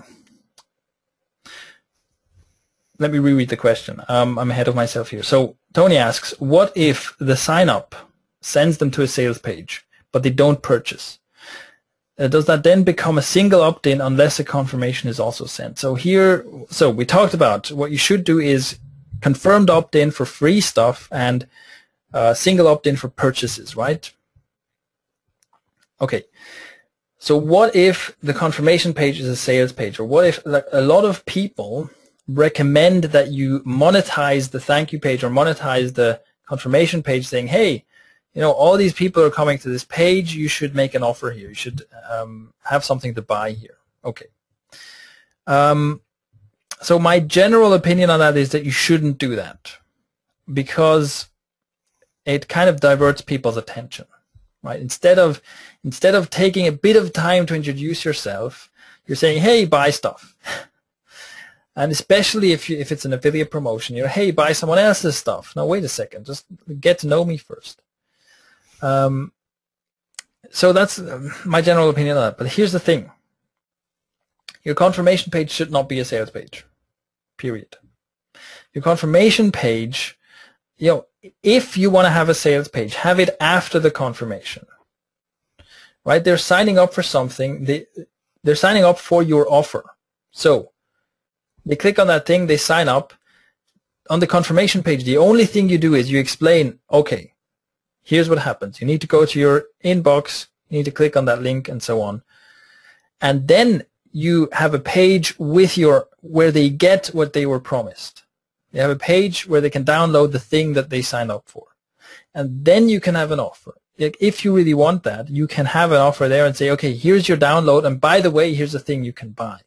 Speaker 1: Let me reread the question. I'm ahead of myself here. So Tony asks, what if the sign-up sends them to a sales page, but they don't purchase? Does that then become a single opt-in unless a confirmation is also sent? So here, so we talked about what you should do is confirmed opt-in for free stuff and single opt-in for purchases, right? Okay. So what if the confirmation page is a sales page? Or what if, like, a lot of people recommend that you monetize the thank you page or monetize the confirmation page, saying, hey, you know, all these people are coming to this page, you should make an offer here. You should have something to buy here. Okay. So my general opinion on that is that you shouldn't do that, because it kind of diverts people's attention, right? Instead of taking a bit of time to introduce yourself, you're saying, hey, buy stuff. And especially if it's an affiliate promotion, you're, hey, buy someone else's stuff. No, wait a second, just get to know me first. So that's my general opinion on that. But here's the thing. Your confirmation page should not be a sales page, period. Your confirmation page, you know, if you want to have a sales page, have it after the confirmation, right? They're signing up for something. They're signing up for your offer. So they click on that thing, they sign up. On the confirmation page, the only thing you do is you explain, okay, here's what happens. You need to go to your inbox, you need to click on that link and so on. And then you have a page with where they get what they were promised. You have a page where they can download the thing that they signed up for. And then you can have an offer. If you really want that, you can have an offer there and say, okay, here's your download, and by the way, here's the thing you can buy.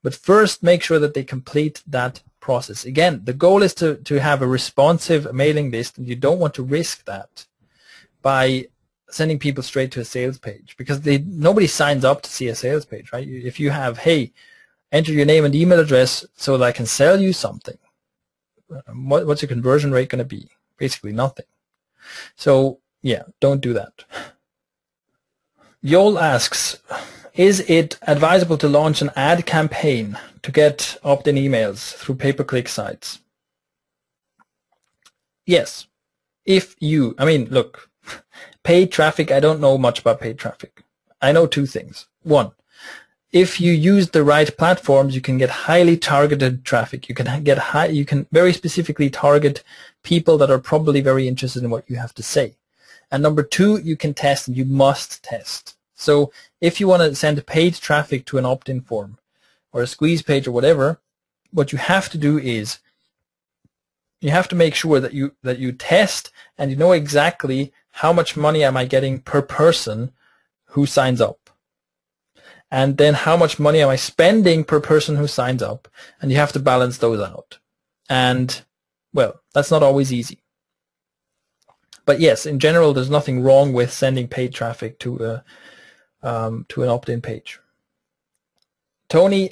Speaker 1: But first, make sure that they complete that process. Again, the goal is to have a responsive mailing list, and you don't want to risk that by sending people straight to a sales page, because nobody signs up to see a sales page, right? If you have, hey, enter your name and email address so that I can sell you something, what's your conversion rate going to be? Basically nothing. So yeah, don't do that. Joel asks, is it advisable to launch an ad campaign to get opt-in emails through pay-per-click sites? Yes. I mean, look, paid traffic, I don't know much about paid traffic. I know two things. One, if you use the right platforms, you can get highly targeted traffic. You can very specifically target people that are probably very interested in what you have to say. And number two, you can test, and you must test. So if you want to send paid traffic to an opt-in form or a squeeze page or whatever, what you have to do is you have to make sure that you test and you know exactly how much money am I getting per person who signs up. And then how much money am I spending per person who signs up, and you have to balance those out. And, well, that's not always easy. But yes, in general, there's nothing wrong with sending paid traffic to an opt-in page. Tony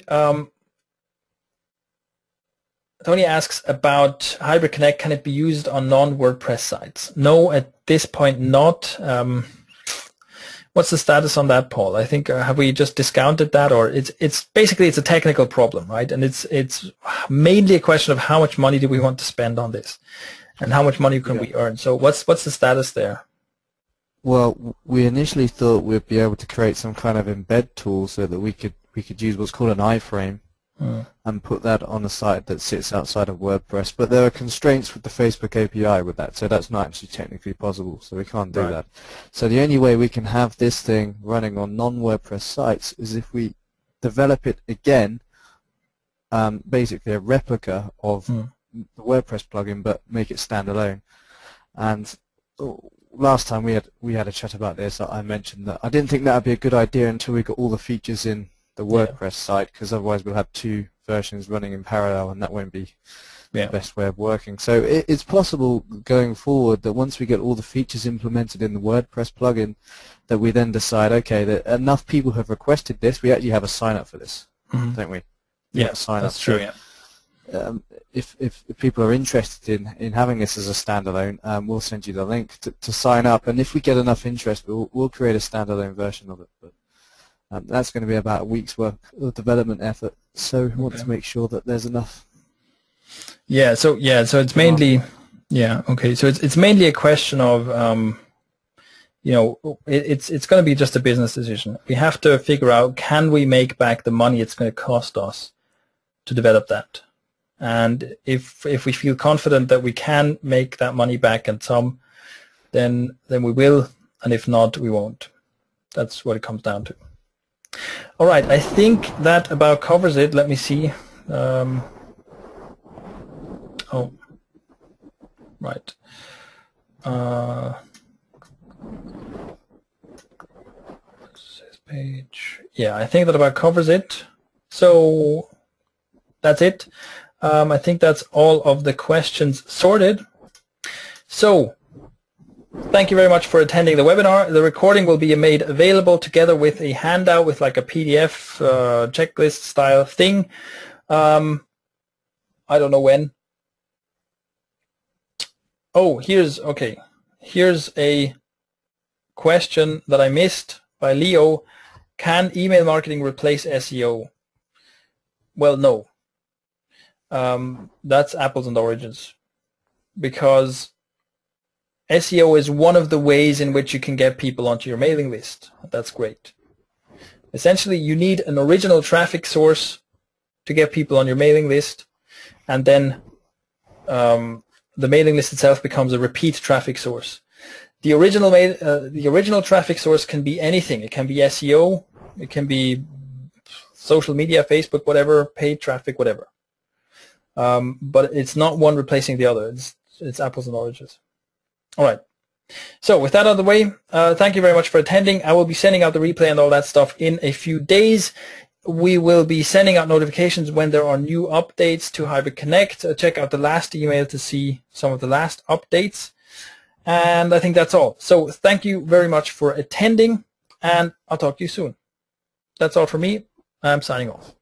Speaker 1: asks about Hybrid Connect. Can it be used on non-WordPress sites? No, at this point not. What's the status on that, Paul? I think have we just discounted that, or it's basically a technical problem, right? And it's mainly a question of how much money do we want to spend on this, and how much money can we earn. So what's the status there?
Speaker 2: Well, we initially thought we'd be able to create some kind of embed tool so that we could use what's called an iframe and put that on a site that sits outside of WordPress. But there are constraints with the Facebook API with that, so that's not actually technically possible, so we can't do that. So the only way we can have this thing running on non-WordPress sites is if we develop it again, basically a replica of the WordPress plugin, but make it standalone. And last time we had a chat about this, I mentioned that I didn't think that would be a good idea until we got all the features in the WordPress site, because otherwise we'll have two versions running in parallel, and that won't be the best way of working. So it's possible going forward that once we get all the features implemented in the WordPress plugin, that we then decide, okay, that enough people have requested this, we actually have a sign up for this, don't we?
Speaker 1: Yeah, that's true.
Speaker 2: Yeah. If people are interested in having this as a standalone, we'll send you the link to sign up, and if we get enough interest, we'll create a standalone version of it. But that's going to be about a week's worth of development effort, so we want to make sure that there's enough. So it's mainly so it's mainly a question of it's going to be just a business decision. We have to figure out, can we make back the money it's going to cost us to develop that? And if we feel confident that we can make that money back and some, then we will, and if not, we won't. That's what it comes down to. All right, I think that about covers it. Let me see. Oh, right. This page. Yeah, I think that about covers it. So that's it. I think that's all of the questions sorted. So thank you very much for attending the webinar. The recording will be made available together with a handout with like a PDF checklist style thing. I don't know when. Oh, here's a question that I missed by Leo. Can email marketing replace SEO? Well, no. That's apples and oranges, because SEO is one of the ways in which you can get people onto your mailing list. That's great. Essentially, you need an original traffic source to get people on your mailing list, and then the mailing list itself becomes a repeat traffic source. The original traffic source can be anything. It can be SEO, it can be social media, Facebook, whatever, paid traffic, whatever. But it's not one replacing the other. It's apples and oranges. All right. So with that out of the way, thank you very much for attending. I will be sending out the replay and all that stuff in a few days. We will be sending out notifications when there are new updates to Hybrid Connect. Check out the last email to see some of the last updates. And I think that's all. So thank you very much for attending, and I'll talk to you soon. That's all for me. I'm signing off.